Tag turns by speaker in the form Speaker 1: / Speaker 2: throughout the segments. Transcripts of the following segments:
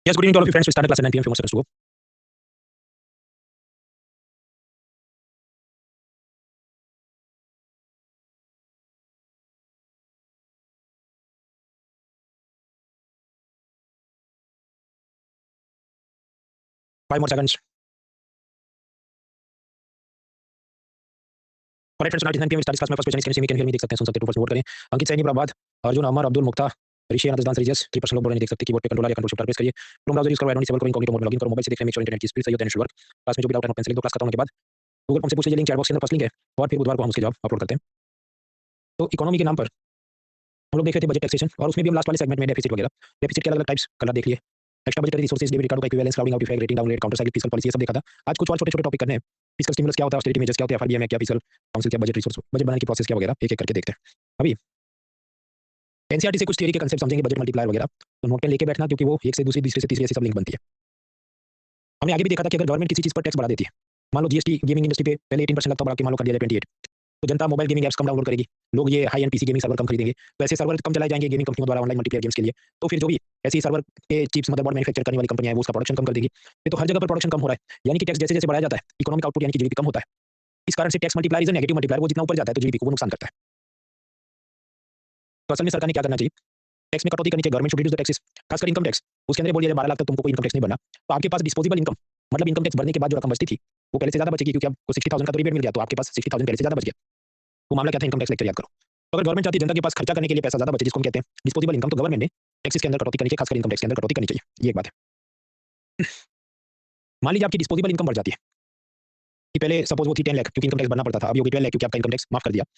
Speaker 1: Yes, good evening to all of you friends. We start class at 9 p.m. Few more seconds to go. 5 more seconds. Alright friends, tonight is 9 p.m. We start this class. My first question is, can you hear me? देख सकते हैं, सुन सकते हैं, to first note करें. अंकित सैनी, प्रभात, अर्जुन, अमर, अब्दुल, मुक्ता, ऋषि, अनंत, दान, रिजस, 3% लोग बोल रहे हैं, देख सकते हैं. कीबोर्ड पे कंट्रोल या कंट्रोल शिफ्ट प्रेस करिए. क्रोम ब्राउज़र यूज़ करो, एडोन डिसेबल करो, इनकॉग्निटो मोड में लॉगिन करो. मोबाइल से देख रहे हैं, मेक श्योर इंटरनेट की स्पीड सही हो, देन शुड वर्क. क्लास में जो भी डाउट है, पेन से लिख दो. क्लास खत्म होने के बाद गूगल फॉर्म से पूछ लीजिए, लिंक चैट बॉक्स के अंदर फर्स्ट लिंक है, और फिर बुधवार को हम उसके जवाब अपलोड करते हैं. तो इकोनॉमी के नाम पर हम लोग देख रहे थे बजट टैक्सेशन, और उसमें भी हम लास्ट वाले सेगमेंट में डेफिसिट वगैरह, डेफिसिट के अलग-अलग टाइप्स कलर देख लिए. Extra budgetary resources, debit record का equivalence, crowding out effect, rating down rate, counter cyclic fiscal policy, ये सब देखा था. आज कुछ और छोटे-छोटे टॉपिक करने हैं. फिस्कल स्टिमुलस क्या होता है, ऑस्टेरिटी मेजर्स क्या होते हैं, एफआरबीएम है क्या, फिस्कल काउंसिल क्या, बजट रिसोर्स, बजट बनाने की प्रोसेस क्या वगैरह, एक-एक करके देखते हैं. अभी एनसीईआरटी से कुछ थियरी के कांसेप्ट समझेंगे, बजट मल्टीप्लायर वगैरह, तो नोट पेन लेके बैठना, क्योंकि वो एक से दूसरी, तीसरे से तीसरी, ऐसी सब लिंक बनती है. हमने आगे भी देखा था कि अगर गवर्नमेंट किसी चीज़ पर टैक्स बढ़ा देती है, मान लो जीएसटी गेमिंग इंडस्ट्री पे पहले 18% लगता, बढ़ा के मान लो कर दिया जाए 28, तो जनता मोबाइल गेमिंग ऐप्स कम डाउनलोड करेगी, लोग ये high end PC gaming server कम खरीदेंगे, तो ऐसे सर्वर कम चलाए जाएंगे गेमिंग कंपनियों द्वारा ऑनलाइन मल्टीप्लेयर गेम्स के लिए. तो फिर जो भी ऐसी सर्वर के चिप्स मदरबोर्ड मैन्युफैक्चर करने वाली कंपनियां हैं, वो उसका प्रोडक्शन कम कर देगी. ये तो हर जगह पर प्रोडक्शन कम हो रहा है, यानी कि टैक्स जैसे जैसे बढ़ाया जाता है, इकोनॉमिक आउटपुट यानी कि जीडीपी कम होता है. इस कारण से tax multiplier is negative multiplier, वो जितना ऊपर जाता है तो जीडीपी को वो नुकसान करता है. तो असल में सरकार ने क्या करना चाहिए, टैक्स में कटौती करनी चाहिए. Government should reduce the taxes, खासकर इनकम टैक्स. उसके अंदर बोल दिया 12 लाख तक तुमको कोई इनकम टैक्स नहीं भरना, तो आपके पास डिस्पोजेबल इनकम, मतलब इनकम टैक्स भरने के बाद जो रकम बचती थी, वो पहले से ज्यादा बचेगी, क्योंकि आपको 60,000 का तो रिबेट मिल गया, तो आपके पास 60,000 पहले से ज्यादा बच गया. वो मामला क्या था, इनकम टैक्स लेकर याद करो. तो अगर गवर्नमेंट चाहती है जनता के पास खर्चा करने के लिए पैसा ज्यादा बचे, जिसको हम कहते हैं डिस्पोजेबल इनकम, तो गवर्नमेंट ने टैक्सेस के अंदर कटौती करनी चाहिए, खासकर इनकम टैक्स के अंदर कटौती करनी चाहिए. ये एक बात है. मान लीजिए आपकी डिस्पोजेबल इनकम बढ़ जाती है कि पहले सपोज वो थी 10 लाख, क्योंकि इनकम टैक्स भरना पड़ता था, अभी हो गई 12 लाख, क्योंकि आपका इनकम टैक्स माफ कर दिया.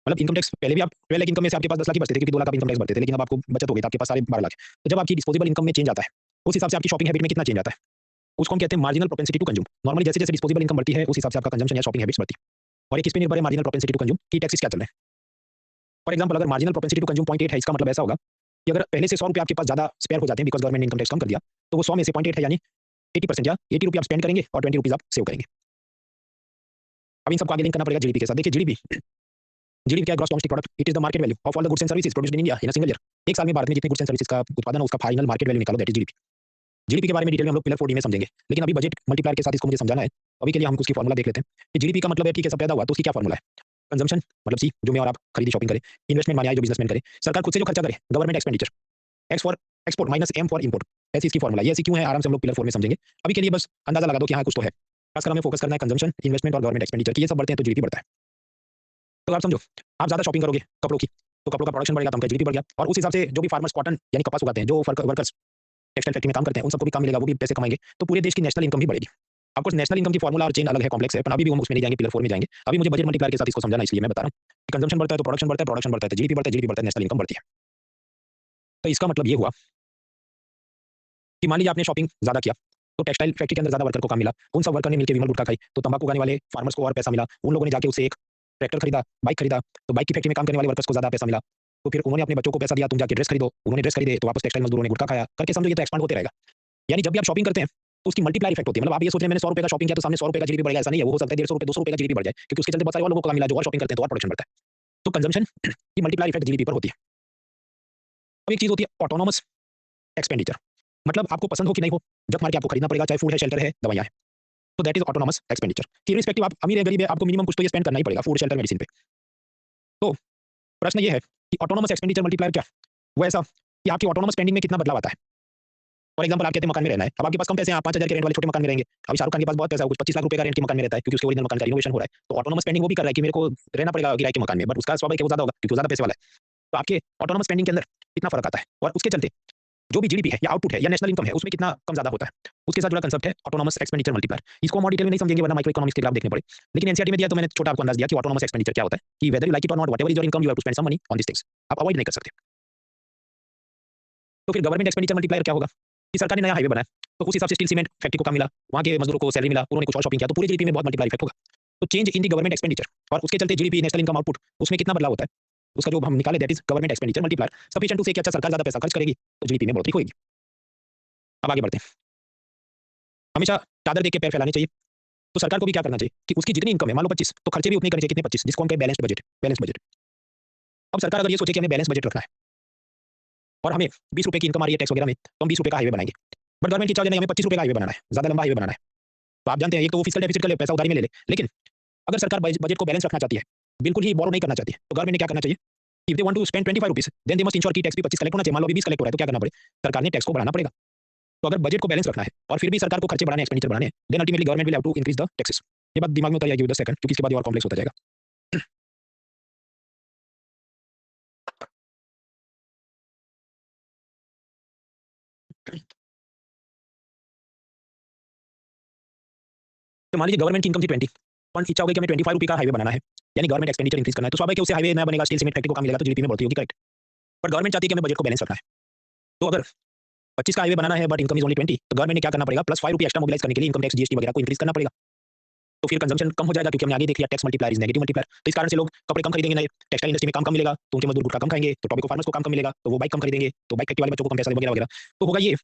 Speaker 1: मतलब इनकम टैक्स पहले भी आप 12 लाख इनकम में से आपके पास 10 लाख ही बचते थे, क्योंकि 2 लाख आप इनकम टैक्स भरते थे, लेकिन अब आपको बचत हो गई, तो आपके पास सारे 12 लाख. तो जब आपकी डिस्पोजेबल इनकम में चेंज आता है, उस हिसाब से आपकी शॉपिंग हैबिट में कितना चेंज आता है, उसको हम कहते हैं marginal propensity to consume. Normally जैसे जैसे डिस्पोजेबल इनकम बढ़ती है, उस हिसाब से आपका कंजम्पशन या शॉपिंग हैबिट्स बढ़ती है. और एक इस पे निर्भर है मार्जिनल प्रोपेंसिटी टू कंज्यूम की टैक्सेस क्या चल रहे हैं. फॉर एग्जांपल, अगर मार्जिनल प्रोपेंसिटी टू कंज्यूम 0.8 है, इसका मतलब ऐसा होगा कि अगर पहले से 100 रुपए आपके पास ज्यादा स्पेयर हो जाते हैं, बिकॉज गवर्नमेंट ने इनकम टैक्स कम कर दिया, तो वो 100 में से 0.8 है, यानी 80% या 80 रुपये आप स्पेंड करेंगे और 20 रुपीज आप सेव करेंगे. अब इन सबको आगे लिंक करना पड़ेगा जीडीपी के साथ. देखिए जीडीपी, जीडीपी क्या है, gross domestic product. It is the market value of all the goods and services produced in India in a single year. एक साल में भारत में जितने गुड्स एंड सर्विसेज का उत्पादन है, उसका फाइनल मार्केट वैल्यू निकालो, दैट इज जीडीपी. जीडीपी के बारे में डिटेल में हम लोग पिलर 4D में समझेंगे, लेकिन अभी बजट मल्टीप्लायर के साथ इसको मुझे समझाना है. अभी के लिए हम उसकी फॉर्मूला देख लेते हैं कि जीडीपी का मतलब है, ठीक है, सब पैदा हुआ, तो उसकी क्या फॉर्मूला है. कंजम्पशन मतलब सी, जो मैं और आप खरीदी शॉपिंग करें. इन्वेस्टमेंट माने आए, जो बिजनेसमैन करे. सरकार खुद से जो खर्चा करे, government expenditure. X for export minus M for import, ऐसी इसकी फॉर्मूला. ये ऐसी क्यों है, आराम से हम लोग पिलर 4 में समझेंगे. अभी के लिए बस अंदाजा लगा दो कि हाँ कुछ तो है. खासकर हमें फोकस करना है कंजम्पशन, इन्वेस्टमेंट और गवर्नमेंट एक्सपेंडिचर की. ये सब बढ़ते हैं तो जीडीपी बढ़ता है. तो आप समझो, आप ज्यादा शॉपिंग करोगे कपड़ों की, तो कपड़ों का प्रोडक्शन बढ़ेगा, तो उनका जीडीपी बढ़ गया. और उस हिसाब से जो भी फार्मर्स कॉटन यानी कपास उगाते हैं, जो वर्कर्स टेक्सटाइल फैक्ट्री में काम करते हैं, उन सबको भी काम मिलेगा, वो भी पैसे कमाएंगे, तो पूरे देश की नेशनल इनकम भी बढ़ेगी. आपको नेशनल इनकम की फॉर्मूला और चेन अलग है, कॉम्प्लेक्स है, पर अभी भी हम उसमें नहीं जाएंगे, पिलर 4 में जाएंगे. अभी मुझे बजट मल्टीप्लायर के साथ इसको समझाना, इसलिए मैं बता रहा हूं कि कंजम्पशन बढ़ता है तो प्रोडक्शन बढ़ता है, प्रोडक्शन बढ़ता है तो जीडीपी बढ़ता है, जीडीपी बढ़ता है नेशनल इनकम बढ़ती है. तो इसका मतलब ये हुआ कि मान लीजिए आपने शॉपिंग ज्यादा किया, तो टेक्सटाइल फैक्ट्री के अंदर ज्यादा वर्कर को काम मिला, उन सब वर्कर ने मिलकर विमल गुटखा खाई, तो तंबाकू उगाने वाले फार्मर्स को और पैसा मिला, उन लोगों ने जाके उससे एक ट्रैक्टर खरीदा, बाइक खरीदा, तो बाइक की फैक्ट्री में काम करने वाले वर्कर्स को ज्यादा पैसा मिला, तो फिर उन्होंने अपने बच्चों को पैसा दिया, तुम जाके ड्रेस खरीदो, उन्होंने ड्रेस खरीदे, तो वापस टेक्सटाइल मजदूरों ने गुटखा खाया, करके समझो ये तो एक्सपांड होते रहेगा. यानी जब भी आप शॉपिंग करते हैं, तो उसकी मल्टीप्लाई इफेक्ट होती है. मतलब आप ये सोच रहे हैं मैंने 100 रुपए का शॉपिंग किया तो सामने 100 रुपए का जीडीपी बढ़ गया, ऐसा नहीं है. वो हो सकता है 150 रुपए 200 रुपए का जीडीपी बढ़ जाए, क्योंकि उसके चलते बहुत सारे और लोगों को काम मिला, जो और शॉपिंग करते हैं तो और प्रोडक्शन बढ़ता है. तो कंजम्पशन की मल्टीप्लाई इफेक्ट जीडीपी पर होती है. अब एक चीज होती है ऑटोनोमस एक्सपेंडिचर, मतलब आपको पसंद हो कि नहीं हो, जब मार के आपको खरीदना पड़ेगा, चाहे फूड है, शेल्टर है, दवाइयां है, तो दैट इज ऑटोनोमस एक्सपेंडिचर. कि रिस्पेक्टिव आप अमीर है गरीब है, आपको मिनिमम कुछ तो ये स्पेंड करना ही पड़ेगा फूड, शेल्टर, मेडिसिन पे. तो प्रश्न ये है कि ऑटोनोमस एक्सपेंडिचर मल्टीप्लायर क्या, वो ऐसा कि आपकी ऑटोनोमस स्पेंडिंग में कितना बदलाव आता है. फॉर एग्जांपल, आप कहते हैं मकान में रहना है, अब आपके पास कम पैसे हैं, आप 5,000 के रेंट वाले छोटे मकान में रहेंगे. अभी शाहरुख खान के पास बहुत पैसा है, कुछ 25 लाख रुपए का रेंट के मकान में रहता है, क्योंकि उसके ओरिजिनल मकान का रिनोवेशन हो रहा है. तो ऑटोनोमस स्पेंडिंग वो भी कर रहा है कि मेरे को रहना पड़ेगा किराए के मकान में, बट उसका स्वाभाविक है वो ज्यादा होगा, क्योंकि वो ज्यादा पैसे वाला है. तो आपके ऑटोनोमस स्पेंडिंग के अंदर कितना फर्क आता है, और उसके चलते जो भी जीडीपी है या आउटपुट है या नेशनल इनकम है, उसमें कितना कम ज्यादा होता है, उसके साथ जुड़ा कंसेप्ट है ऑटोनोमस एक्सपेंडिचर मल्टीप्लायर. इसको हम और डिटेल में नहीं समझेंगे, वरना माइक्रो इकोनॉमिक्स के ग्राफ देखने पड़े. लेकिन एनसीईआरटी में दिया तो मैंने छोटा आपको अंदाज दिया कि ऑटोनोमस एक्सपेंडिचर क्या होता है, कि वेदर यू लाइक इट और not, whatever is your income, you have to spend some money on this things. आप अवॉइड नहीं कर सकते. तो फिर गवर्नमेंट एक्सपेंडिचर मल्टीप्लायर क्या होगा, कि सरकार ने नया हाईवे बनाया, तो उस हिसाब से स्टील सीमेंट फैक्ट्री को काम मिला, वहां के मजदूरों को सैलरी मिला, उन्होंने कुछ और शॉपिंग किया, तो पूरे जीडीपी में बहुत मल्टीप्लाई इफेक्ट होगा. तो change in the government expenditure और उसके चलते जीडीपी नेशनल इनकम आउटपुट, उसमें कितना बदलाव होता है, उसका जो हम निकाले, that is government expenditure multiplier. Sufficient to say कि अच्छा सरकार ज्यादा पैसा खर्च करेगी तो जीडीपी में बढ़ोतरी होगी. अब आगे बढ़ते हैं. हमेशा चादर देख के पैर फैलाने चाहिए. तो सरकार को भी क्या करना चाहिए कि उसकी जितनी इनकम है, मान लो 25, तो खर्चे भी उतने करने चाहिए. कितने 25, जिसको हम कहते हैं बैलेंस्ड बजट, बैलेंस बजट. अब सरकार अगर ये सोचे कि हमें बैलेंस बजट रखना है और हमें 20 रुपए की इनकम आ रही है टैक्स वगैरह में, तो हम 20 रुपए का हाईवे बनाएंगे. बट गवर्नमेंट की इच्छा है हमें 25 रुपए का हाईवे बनाना है, ज्यादा लंबा हाईवे बनाना है। तो आप जानते हैं एक तो वो फिस्कल डेफिसिट का पैसा उधारी में ले ले, लेकिन अगर सरकार बजट को बैलेंस रखना चाहती है, बिल्कुल ही बोरो नहीं करना चाहती है, तो गवर्नमेंट ने क्या करना चाहिए? If they want to spend 25 rupees then they must ensure कि टैक्स भी 25 कलेक्ट होना चाहिए। मान लो अभी 20 कलेक्ट हो रहा है तो क्या करना पड़ेगा? सरकार ने टैक्स को बढ़ाना पड़ेगा। तो अगर बजट को बैलेंस रखना है और फिर भी सरकार को खर्चे बढ़ाने, एक्सपेंडिचर बढ़ाने हैं, then ultimately government will have to increase the taxes. ये बात दिमाग में उतर जाएगी विद द सेकंड, क्योंकि इसके बाद ये और कॉम्प्लेक्स होता जाएगा। तो मान लीजिए गवर्नमेंट की इनकम थी 20 और इच्छा हो गई कि हमें 25 रुपये का हाईवे बनाना है, यानी गवर्नमेंट एक्सपेंडिचर इंक्रीज करना है, तो स्वाभाविक है उससे हाईवे नया बनेगा, स्टील सीमेंट फैक्ट्री को काम मिलेगा, तो जीडीपी में बढ़ती होगी, करेक्ट। बट गवर्नमेंट चाहती है कि हमें बजट को बैलेंस रखना है। तो अगर 25 का हाईवे बनाना है बट इनकम इज ओनली 20, तो गवर्नमेंट ने क्या करना पड़ेगा? प्लस 5 रुपये एक्स्ट्रा मोबिलाइज करने के लिए इनकम टैक्स, जीएसटी वगैरह को इंक्रीज करना पड़ेगा। तो फिर कंजम्पशन कम हो जाएगा, क्योंकि हमने आगे देख लिया tax multiplier is negative multiplier. तो इस कारण से लोग कपड़े कम खरीदेंगे, नए टेक्सटाइल इंडस्ट्री में काम कम मिलेगा, तो उनके मजदूर गुटखा कम खाएंगे, तो टॉपिको फार्मर्स को काम कम मिलेगा, तो वो बाइक कम खरीदेंगे, तो बाइक फैक्ट्री वाले बच्चों को कम पैसा वगैरह वगैरह। तो होगा ये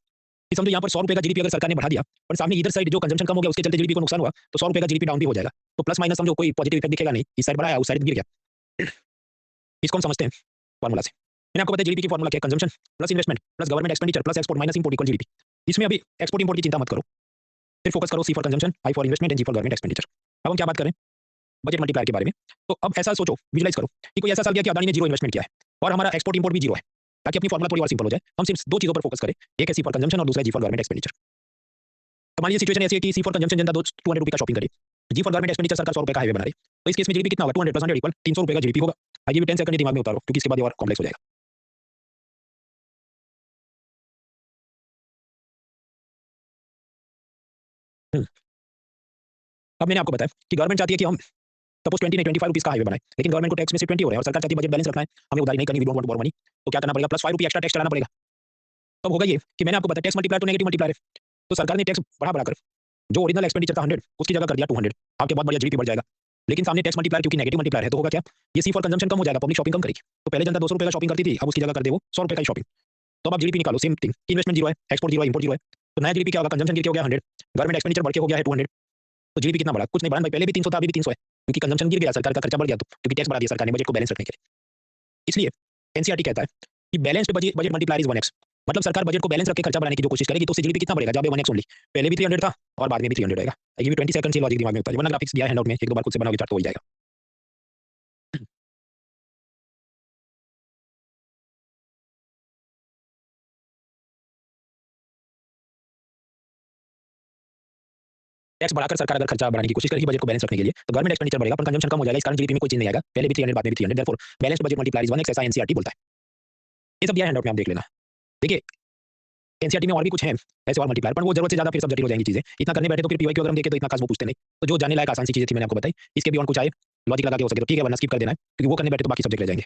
Speaker 1: कि समझो यहाँ पर 100 रुपये का जीडीपी अगर सरकार ने बढ़ा दिया, पर सामने इधर साइड जो कंजम्पशन कम हो गया उसके चलते जीडीपी को नुकसान हुआ, तो 100 रुपये का जीडीपी डाउन भी हो जाएगा। तो प्लस माइनस समझो कोई पॉजिटिव इफेक्ट दिखेगा नहीं, इस साइड बढ़ाया उस साइड गिर गया। इसको हम समझते हैं फॉर्मूला से। मैंने आपको बताया जीडीपी की फॉर्मूला क्या है? Consumption plus investment plus government expenditure plus export minus import equal GDP. इसमें अभी एक्सपोर्ट इंपोर्ट की चिंता मत करो, फिर फोकस करो C for consumption, I for investment and G for government expenditure. अब हम क्या बात करें? बजट मल्टीप्लायर के बारे में। तो अब ऐसा सोचो, विजुलाइज करो कि कोई ऐसा साल गया कि अदानी ने जीरो इन्वेस्टमेंट किया है और हमारा एक्सपोर्ट इंपोर्ट भी जीरो है, ताकि अपनी फॉर्मूला थोड़ी और सिंपल हो जाए। हम सिर्फ दो चीजों पर फोकस करें, एक है सी फॉर कंजम्पशन और दूसरा जी फॉर गवर्नमेंट एक्सपेंडिचर। तो मान लीजिए सिचुएशन ऐसी है कि सी फॉर कंजम्पशन जनता 200 रुपये का शॉपिंग करे, जी फॉर गवर्नमेंट एक्सपेंडिचर सरकार 100 रुपये का हाईवे बना रही, तो इस केस में जीडीपी कितना होगा? 200 + 100 = 300 रुपये का जीडीपी होगा। आइए भी 10 सेकंड दिमाग में उतारो, क्योंकि इसके बाद ये और कॉम्प्लेक्स हो जाएगा। अब मैंने आपको बताया कि गवर्नमेंट चाहती है कि हम सपोज 20 नहीं 25 रुपीस का हाईवे बनाए, लेकिन गवर्नमेंट को टैक्स में से 20 हो रहे हैं और सरकार चाहती है बजट बैलेंस रखना है, हमें उधारी नहीं करनी, we don't want to borrow money. तो क्या करना पड़ेगा? प्लस 5 रुपये एक्स्ट्रा टैक्स चलाना पड़ेगा। तब होगा ये कि मैंने आपको बताया टैक्स मल्टीप्लायर तो नेगेटिव मल्टीप्लायर है, तो सरकार ने टैक्स बढ़ा कर जो ओरिजिनल एक्सपेंडिचर था 100 उसकी जगह कर दिया 200, आपके बहुत बढ़िया जीडीपी बढ़ जाएगा। लेकिन सामने टैक्स मल्टीप्लायर क्योंकि नेगेटिव मल्टीप्लायर है, तो होगा क्या? ये सी फॉर कंजम्पशन कम हो जाएगा, पब्लिक शॉपिंग कम करेगी। तो पहले जनता 200 रुपये का शॉपिंग करती थी, अब उसकी जगह कर दे वो 100 रुपये का शॉपिंग। तो अब आप जीडीपी निकालो, सेम थिंग, इन्वेस्टमेंट जीरो है, एक्सपोर्ट जीरो है, इंपोर्ट जीरो है, तो नया जीडीपी क्या होगा? कंजम्पशन गिर के हो गया 100, गवर्नमेंट एक्सपेंडिचर बढ़ के हो गया है 200, तो जीडीपी कितना बढ़ा? कुछ नहीं बढ़ा भाई, पहले भी 300 था, अभी भी 300 है, क्योंकि कंजम्पशन गिर गया, सरकार का खर्चा बढ़ गया, तो क्योंकि टैक्स बढ़ा दिया सरकार ने बजट को बैलेंस रखने के लिए। इसलिए एनसीईआरटी कहता है कि balanced budget multiplier is 1x, मतलब सरकार बजट को बैलेंस रख के खर्चा बढ़ाने की जो कोशिश करेगी, तो उससे जीडीपी कितना बढ़ेगा? जब 1x ओनली, पहले भी 300 था और बाद में भी 300 रहेगा। ये भी 20 सेकंड से लॉजिक दिमाग में उतार, वरना ग्राफिक्स दिया है हैंडआउट में, एक दो बार खुद से बनाओगे चार्ट तो हो ही जाएगा। टैक्स बढ़ाकर सरकार अगर खर्चा बढ़ाने की कोशिश करेगी बजट को बैलेंस रखने के लिए, तो गवर्नमेंट एक्सपेंडिचर बढ़ेगा, पर कंजम्पशन कम हो जाएगा, इस कारण जीडीपी में कोई चेंज नहीं आएगा, पहले भी 300 बाद में भी 300, therefore balanced budget multiplier is 1x, ऐसा एनसीईआरटी बोलता है। ये सब दिया है हैंडआउट में, आप देख लेना। देखिए एनसीईआरटी में और भी कुछ है ऐसे और मल्टीप्लायर, पर वो जरूरत से ज्यादा फिर सब जटिल हो जाएंगी चीजें, इतना करने बैठे तो फिर पीवाईक्यू अगर हम देखें तो इतना खास वो पूछते नहीं। तो जो जानने लायक आसान सी चीजें थी मैंने आपको बताई, इसके भी और कुछ आए लॉजिक लगा के हो सके तो ठीक है, वरना स्किप कर देना है, क्योंकि वो करने बैठे तो बाकी सब्जेक्ट रह जाएंगे।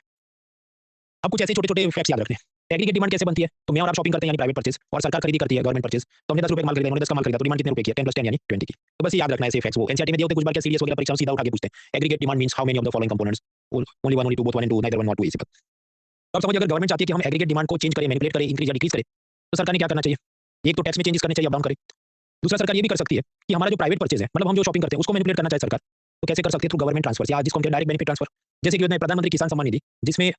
Speaker 1: अब कुछ ऐसे छोटे-छोटे फैक्ट्स याद रखने हैं। एग्रीगेट डिमांड कैसे बनती है? तो मैं और आप शॉपिंग करते हैं यानी प्राइवेट परचेज, और सरकार खरीदी करती है गवर्नमेंट परचेज। तो हमने 10 रुपए का माल खरीदा, उन्होंने 10 का माल खरीदा, तो डिमांड कितने रुपए की है? 10 + 10 यानी 20 की। तो बस ये याद रखना है ऐसे फैक्ट्स, वो एनसीईआरटी में दिए होते कुछ बार क्या सीरियस वगैरह परीक्षा में सीधा उठा के पूछते हैं। Aggregate demand means how many of the following components? Only one, only two, both one and two, neither one not two, इसी पर। तो अब समझिए अगर गवर्नमेंट चाहती है कि हम एग्रीगेट डिमांड को चेंज करें, मैनिपुलेट करें, इंक्रीज या डिक्रीज करें, तो सरकार ने क्या करना चाहिए? एक तो टैक्स में चेंजेस करने चाहिए, अप डाउन करे। दूसरा सरकार ये भी कर सकती है कि हमारा जो प्राइवेट परचेज है, मतलब हम जो शॉपिंग करते हैं उसको मैनिपुलेट करना चाहे सरकार, तो कैसे कर सकती है? थ्रू गवर्नमेंट ट्रांसफर, या जिसको हम डायरेक्ट बेनिफिट ट्रांसफर, जैसे कि प्रधानमंत्री किसान सम्मान निधि, जिसमें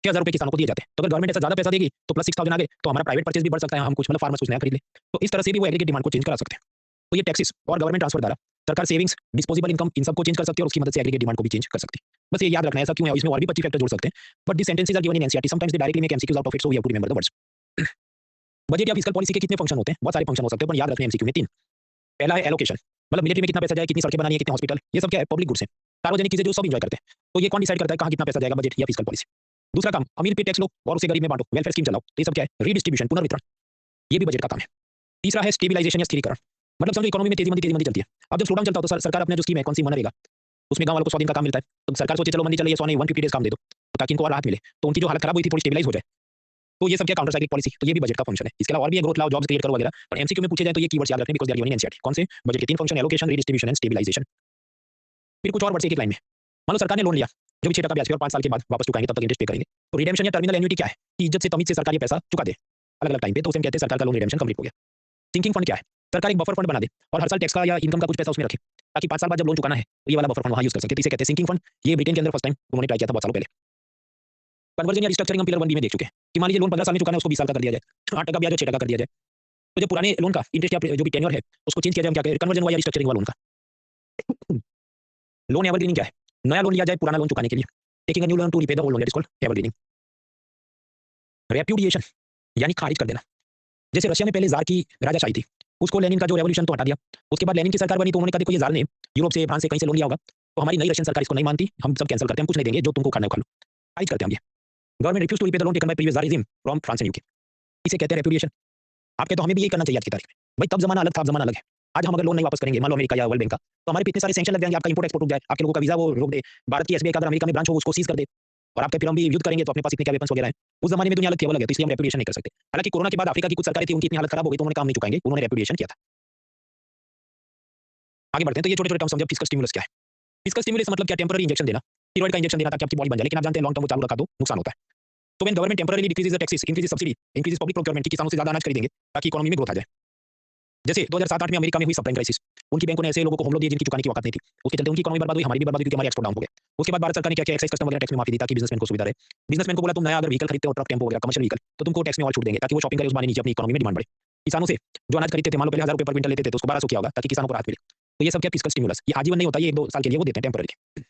Speaker 1: 6,000 रुपए किसानों को दिए जाते हैं। तो अगर गवर्नमेंट ऐसा ज्यादा पैसा देगी तो प्लस 6,000 आ गए, तो हमारा प्राइवेट परचेज भी बढ़ सकता है, हम कुछ मतलब फार्मर्स कुछ नया खरीद ले। तो इस तरह से भी वो एग्रीगेट डिमांड को चेंज करा सकते हैं। तो ये टैक्सेस और गवर्नमेंट ट्रांसफर द्वारा सरकार सेविंग्स, डिस्पोजेबल इनकम, इन सबको चेंज कर सकती है और उसकी मदद से एग्रीगेट डिमांड को भी चेंज कर सकती है। बस ये याद रखना है, ऐसा क्यों है, इसमें और भी 25 फैक्टर जोड़ सकते हैं, but the sentences are given in NCERT, sometimes they directly make MCQs out of it, so we have to remember the words. Budget या फिस्कल पॉलिसी के कितने फंक्शन होते हैं? बहुत सारे फंक्शन हो सकते हैं, पर याद रखने एमसीक्यू में 3। पहला है एलोकेशन, मतलब मिलिट्री में कितना पैसा जाए, कितनी सड़कें बनानी है, कितने हॉस्पिटल, ये सब क्या है? पब्लिक गुड्स हैं, सार्वजनिक चीजें जो सब एंजॉय करते हैं। तो ये कौन डिसाइड करता है कहाँ कितना पैसा जाएगा? बजट या फिस्कल पॉलिसी। दूसरा काम, अमीर पे टैक्स लो और उसे गरीब में बांटो, वेलफेयर स्कीम चलाओ, तो ये सब क्या है? रीडिस्ट्रीब्यूशन, पुनर्वितरण, ये भी बजट का काम है। तीसरा है स्टेबिलाइजेशन या स्थिरीकरण, मतलब समझो इकोनॉमी में तेजी मंदी चलती है, अब जब स्लोडाउन चलता है तो सरकार अपने जो स्कीम है कौन सी मनरेगा, उसमें गांव वालों को 100 दिन का काम मिलता है, तो सरकार सोचे चलो मंदी चल रही है 100 नहीं 150 डेज काम दे दो, तो ताकि इनको और राहत मिले, तो उनकी जो हालत खराब हुई थी थोड़ी स्टेबलाइज हो जाए। तो ये सब क्या काउंटर साइक्लिक पॉलिसी, तो ये भी बजट का फंक्शन है। इसके अलावा और भी ग्रोथ लाओ, जॉब्स क्रिएट करो वगैरह, पर एमसीक्यू में पूछे जाए तो ये कीवर्ड्स याद रखने, because they are given in NCERT. कौन से? बजट के 3 function, allocation, redistribution and stabilization. फिर कुछ और वर्ड्स एक लाइन में, मान लो सरकार ने लोन लिया जो भी 6% ब्याज पे और 5 साल के बाद वापस चुकाएंगे, तब तक इंटरेस्ट पे करेंगे। तो रिडेम्पशन या टर्मिनल एन्युटी क्या है? कि इज्जत से तमीज से सरकार ये पैसा चुका दे अलग अलग टाइम पे, तो उसे हम कहते हैं सरकार का लोन रिडेम्पशन कंप्लीट हो गया। सिंकिंग फंड क्या है? सरकार एक बफर फंड बना दे और हर साल टैक्स का या इनकम का कुछ पैसा उसमें रखे, ताकि 5 साल बाद जब लोन चुकाना है तो ये वाला बफर फंड वहां यूज कर सके, तो इसे कहते हैं सिंकिंग फंड। ये ब्रिटेन के अंदर फर्स्ट टाइम उन्होंने ट्राई किया था बहुत सालों पहले। कन्वर्जन या रिस्ट्रक्चरिंग हम पिलर 1 बी में देख चुके हैं कि मान लीजिए लोन 15 साल में चुकाना है, उसको 20 साल का कर दिया जाए, 8% ब्याज और 6% कर दिया जाए। तो जो पुराने लोन का इंटरेस्ट या जो भी टेन्योर है, उसको चेंज किया जाए, हम क्या करें, कन्वर्जन हुआ या रिस्ट्रक्चरिंग हुआ लोन का। लोन एवरग्रीनिंग क्या है? नया लोन लिया जाए पुराना लोन चुकाने के लिए। Taking a new loan to repay the old loan, that is called evergreening. Repudiation यानी खारिज कर देना। जैसे रशिया में पहले ज़ार की राजाशाही थी, उसको लेनिन का जो रेवोल्यूशन तो हटा दिया। उसके बाद लेनिन की सरकार बनी तो उन्होंने कहा देखो ये ज़ार ने यूरोप से, फ्रांस से, कहीं से लोन लिया होगा, तो हमारी नई रशियन सरकार इसको नहीं मानती, हम सब कैंसल करते हैं, हम कुछ नहीं देंगे, जो तुमको खाना है वो खा लो। खारिज करते हैं हम ये। Government refuse to repay the loan taken by previous tsarism from France and UK. इसे कहते हैं रेप्यूडिएशन। आपके तो हमें भी यही करना चाहिए आज की तारीख में। भाई तब ज़माना अलग था, अब ज़माना अलग है। आज हम अगर लोन नहीं वापस करेंगे, मान लो अमेरिका या वर्ल्ड बैंक का, तो हमारे पे इतने सारे सैंक्शन लग जाएंगे, आपका इंपोर्ट एक्सपोर्ट रुक जाए, आपके लोगों का वीज़ा वो रोक दे, भारत की एसबीआई का अगर अमेरिका में ब्रांच हो उसको सीज कर दे, और आपके फिर हम भी युद्ध करेंगे तो अपने पास इतने क्या वेपन्स वगैरह हैं। उस ज़माने में दुनिया अलग थी, अब अलग है, तो इसलिए हम रेप्यूडिएशन नहीं कर सकते। हालाँकि कोरोना के बाद अफ्रीका की कुछ सरकारें थी, उनकी इतनी हालत खराब हो गई तो उन्होंने काम नहीं चुकाएँगे, उन्होंने रेप्यूडिएशन किया था। आगे बढ़ते हैं, तो ये छोटे-छोटे टर्म्स समझे। फिस्कल स्टिमुलस क्या है? फिस्कल स्टिमुलस मतलब क्या? टेम्परेरी इंजेक्शन देना। स्टेरॉइड का इंजेक्शन देना ताकि आपकी बॉडी बन जाए, लेकिन आप जानते हैं लॉन्ग टर्म वो चालू रखा तो नुकसान होता है। तो when government temporarily decreases the taxes, increases subsidy, increases public procurement, कि किसानों से ज्यादा अनाज खरीदेंगे ताकि इकोनॉमी में ग्रोथ आ जाए। जैसे 2007-8 में अमेरिका में हुई सबप्राइम क्राइसिस, उनकी बैंकों ने ऐसे लोगों को होम लोन दिए जिनकी चुकाने की औकात नहीं थी। उसके चलते उनकी इकोनॉमी बर्बाद हुई, हमारी भी बर्बाद हुई, क्योंकि हमारे एक्सपोर्ट डाउन हो गए। उसके बाद भारत सरकार ने क्या किया? एक्साइज कस्टम वगैरह टैक्स में माफी दी ताकि बिजनेसमैन को सुविधा रहे। बिजनेसमैन को बोला तुम नया अगर व्हीकल खरीदते हो, ट्रक, टेम्पो वगैरह, कमर्शियल व्हीकल, तो तुमको टैक्स में और छूट देंगे ताकि वो शॉपिंग करे, उस बहाने नीचे अपनी इकोनॉमी में डिमांड बढ़े। किसानों से जो अनाज खरीदते थे, मान लो पहले 1000 रुपए पर क्विंटल लेते थे, तो उसको 1200 किया होगा ताकि किसानों को राहत मिले। तो ये सब क्या? Fiscal stimulus. ये आजीवन नहीं होता, ये 1-2 साल के लिए वो देते हैं, टेम्परेरी।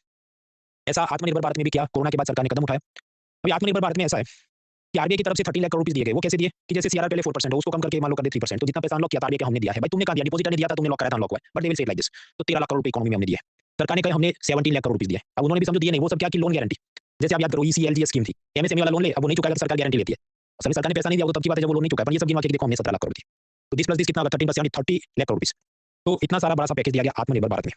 Speaker 1: ऐसा आत्मनिर्भर भारत में भी किया, कोरोना के बाद सरकार ने कदम उठाया। अभी आत्मनिर्भर भारत में ऐसा है कि आरबीआई की तरफ से 13 लाख करोड़ रुपए दिए गए। वो कैसे दिए? कि जैसे सीआरआर पहले 4% हो, उसको कम करके मान लो कर दे 3%, तो जितना पैसा अनलॉक किया था आरबीआई का हमने दिया है। भाई तुमने कहा दिया? डिपॉजिटर ने दिया था, तुमने लॉक कराया था, अनलॉक हुआ है। But they will say it like this. तो 13 लाख करोड़ रुपए इकोनॉमी में हमने दिए हैं। सरकार ने कहा हमने 17 लाख करोड़ रुपए दिए हैं। अब उन्होंने भी समझो दिए नहीं, वो सब क्या? कि लोन गारंटी। जैसे आप याद करो ईसीएलजीएस स्कीम थी, एमएसएमई वाला लोन ले, अब वो नहीं चुकाएगा तो सरकार गारंटी लेती है। असल में सरकार ने पैसा नहीं दिया, वो तब की बात है जब वो लोन नहीं चुकाया। पर ये सब गिनवा के देखो हमने 17 लाख करोड़ दी। तो दिस प्लस दिस कितना होगा? 13 प्लस यानी 30 लाख करोड़ रुपीस। तो इतना सारा बड़ा सा पैकेज दिया गया आत्मनिर्भर भारत में।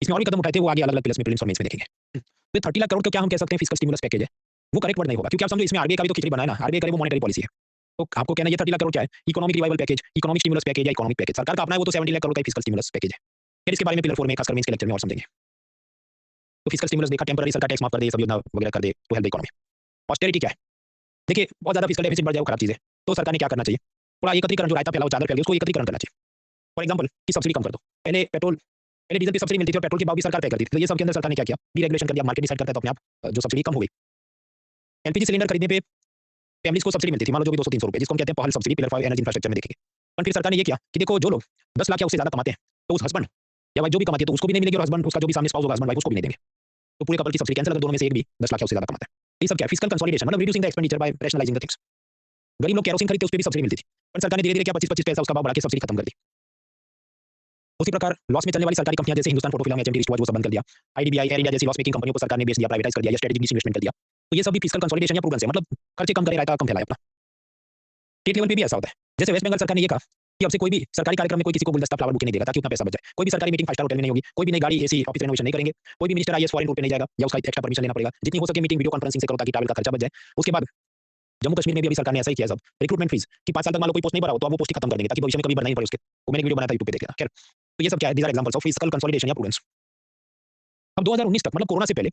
Speaker 1: इसमें और भी कदम उठाए थे, वो आगे अलग-अलग प्लस में, प्रीलिम्स और मेंस में देखेंगे। तो 30 लाख करोड़ को क्या हम कह सकते हैं? फिस्कल स्टिमुलस पैकेज है। वो करेक्ट वर्ड नहीं होगा, क्योंकि आप समझो इसमें आरबीआई का भी तो खिचड़ी बना है ना। आरबीआई करे वो मॉनेटरी पॉलिसी है। तो आपको कहना है ये 30 लाख करोड़ क्या है? Economic revival package, economic stimulus package या इकोनॉमिक पैकेज। सरकार का अपना है, वो तो 17 लाख करोड़ का फिस्कल स्टिमुलस पैकेज है। फिर इसके बारे में पिलर 4 में खासकर मेंस के लेक्चर में और समझेंगे। तो फिस्कल स्टिमुलस देखा, टेम्पररी सरकार टैक्स माफ कर दे, सब योजना वगैरह कर दे to help the economy. Austerity क्या है? देखिए बहुत ज्यादा फिस्कल डेफिसिट बढ़ जाए वो खराब चीज है। तो सरकार ने क्या करना चाहिए? थोड़ा एकत्रीकरण, जो रायता फैला हो, चादर फैल गई, उसको एकत्रीकरण करना चाहिए। फॉर एग्जाम्पल कि सब्सिडी कम कर दो। पहले डीजल पे सब्सिडी मिलती थी और पेट्रोल के भाव भी सरकार तय करती थी। तो ये सब के अंदर सरकार ने क्या किया? डीरेगुलेशन कर दिया, मार्केट डिसाइड करता है, तो अपने आप जो सब्सिडी कम हो गई। एलपीजी सिलेंडर खरीदने पे फैमिलीज को सब्सिडी मिलती थी, मान लो जो भी 200-300 रुपए, जिसको हम कहते हैं पहल सब्सिडी, पिलर 5 एनर्जी इंफ्रास्ट्रक्चर में देखेंगे। पर फिर सरकार ने ये किया कि देखो जो लोग 10 लाख या उससे ज्यादा कमाते हैं, तो उस हस्बैंड या वाइफ जो भी कमाती है, तो उसको भी नहीं मिलेगी, और हस्बैंड उसका जो भी सामने स्पाउस होगा, हस्बैंड वाइफ, उसको भी नहीं देंगे। तो पूरे कपल की सब्सिडी कैंसिल, अगर दोनों में से एक भी 10 लाख या उससे ज्यादा कमाता है। ये सब क्या है? फिस्कल कंसोलिडेशन, मतलब reducing the expenditure bye rationalising the things. गरीब लोग केरोसिन खरीदते, उस पे भी सब्सिडी मिलती थी, पर सरकार ने धीरे-धीरे क्या 25-25 पैसा उसका भाव बढ़ा के सब्सिडी खत्म कर दी। उसी प्रकार लॉस में चलने वाली सरकारी कंपनियां जैसे Hindustan photo film, HMT, wrist watch, वो सब बंद कर दिया। आईडीबीआई, एयर इंडिया जैसी लॉस मेकिंग कंपनियों को सरकार ने बेच दिया, प्राइवेटाइज कर दिया या स्ट्रेटेजिक डिसइन्वेस्टमेंट कर दिया। तो ये सब भी फिस्कल कंसोलिडेशन या प्रूडेंस है, मतलब खर्चे कम करे, रायता कम फैलाए अपना। स्टेट लेवल पे भी ऐसा होता है। जैसे वेस्ट बंगाल सरकार ने ये कहा कि अब से कोई भी सरकारी कार्यक्रम में कोई किसी को गुलदस्ता, फ्लावर बुके नहीं देगा ताकि उतना पैसा बच जाए। कोई भी सरकारी मीटिंग 5 स्टार होटल में नहीं होगी, कोई भी नई गाड़ी, एसी, ऑफिस रेनोवेशन नहीं करेंगे, कोई भी मिनिस्टर आईएएस फॉरेन टूर पे नहीं जाएगा या उसका एक्स्ट्रा परमिशन लेना पड़ेगा। जितनी हो सके मीटिंग वीडियो कॉन्फ्रेंसिंग से करो ताकि ट्रैवल का खर्चा बच जाए। उसके बाद जम्मू कश्मीर में भी अभी सरकार ने ऐसा ही किया सब। रिक्रूटमेंट फीस कि 5 साल तक मान लो कोई पोस्ट नहीं भरा हो, तो अब वो पोस्ट ही खत्म कर देंगे ताकि भविष्य में कभी भरना ही पड़े उसके। वो मैंने वीडियो बनाया था यूट्यूब पे, देख लेना। खैर, तो ये सब क्या है? These are examples of fiscal consolidation या प्रूडेंस। अब 2019 तक, मतलब कोरोना से पहले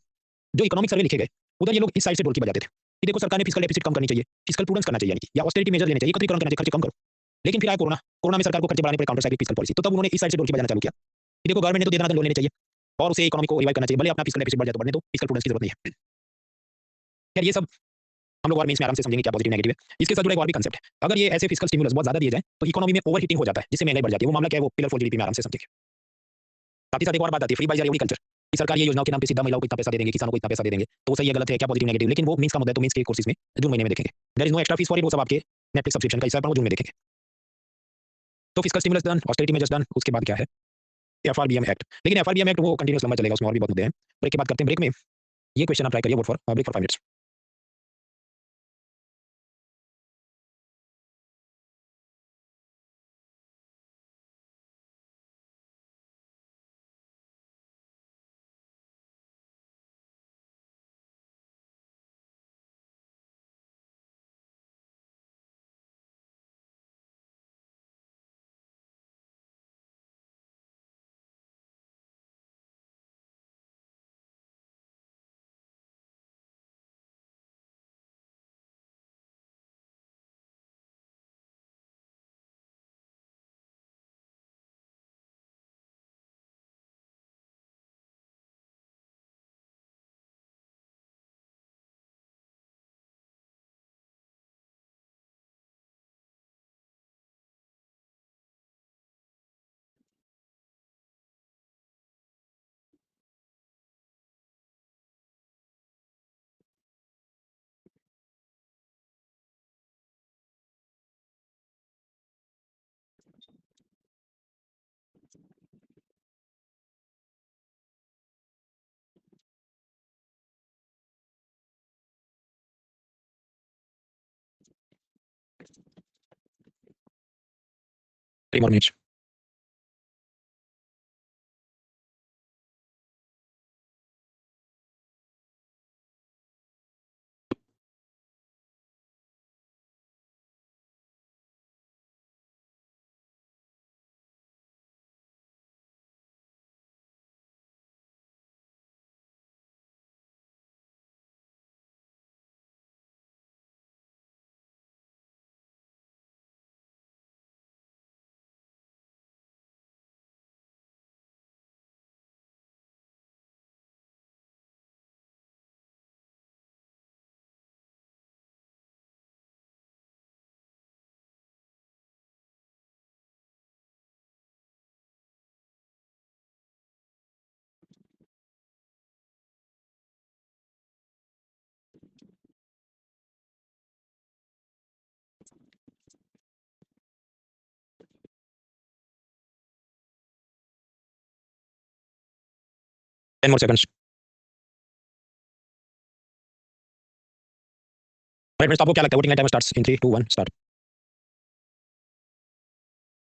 Speaker 1: जो इकोनॉमिक सर्वे लिखे गए, उधर ये लोग इस साइड से ढोलकी बजाते थे कि देखो सरकार ने फिस्कल डेफिसिट कम करनी चाहिए, फिस्कल प्रूडेंस करना चाहिए, यानी कि या ऑस्टेरिटी मेजर लेने चाहिए, एकत्रीकरण करना चाहिए, खर्चे कम करो। लेकिन फिर आया कोरोना। कोरोना में सरकार को खर्चे बढ़ाने पड़े, काउंटर साइक्लिक फिस्कल पॉलिसी। तो तब उन्होंने इस साइड से ढोलकी बजाना चालू किया कि देखो गवर्नमेंट ने तो दे देना था, लोन लेने चाहिए और उसे इकोनॉमी को रिवाइव करना चाहिए, भले अपना फिस्कल डेफिसिट बढ़ जाए तो बढ़ने दो, फिस्कल प्रूडेंस की जरूरत नहीं है। खैर ये सब हम लोग और में इसमें आराम से समझेंगे क्या पॉजिटिव नेगेटिव है। इसके साथ जुड़ा एक और भी कंसेप्ट है। अगर ये ऐसे फिस्कल स्टिमुलस बहुत ज्यादा दिए जाए तो इकोनॉमी में ओवर हीटिंग हो जाता है, जिससे महंगाई बढ़ जाती है। वो मामला क्या है? वो पिलर 4 जीडीपी में आराम से समझेंगे। साथ ही साथ एक और बात आती है, फ्री बाय एग्रीकल्चर, कि सरकार ये योजनाओं के नाम पे सीधा महिलाओं को इतना पैसा दे देंगे, किसानों को इतना पैसा दे देंगे। तो सही है गलत है, क्या पॉजिटिव नेगेटिव, लेकिन वो मीन्स का मुद्दा है, तो मीन्स के कोर्सेज में जून महीने में देखेंगे। There is no extra fee for it, वो सब आपके नेटफ्लिक्स सब्सक्रिप्शन का हिस्सा है, वो जून में देखेंगे। तो fiscal stimulus done, austerity measures done, उसके बाद क्या है? FRBM act. लेकिन एफआरबीएम एक्ट वो कंटिन्यूस लंबा चलेगा, उसमें और भी बहुत मुद्दे हैं। ब्रेक के बाद करते हैं। ब्रेक में ये क्वेश्चन आप ट्राई करिए, vote for break for 5 minutes. 3 more minutes. Ten more seconds. Right, friends, आपको क्या लगता है वोटिंग का time starts in 3 2 1 start.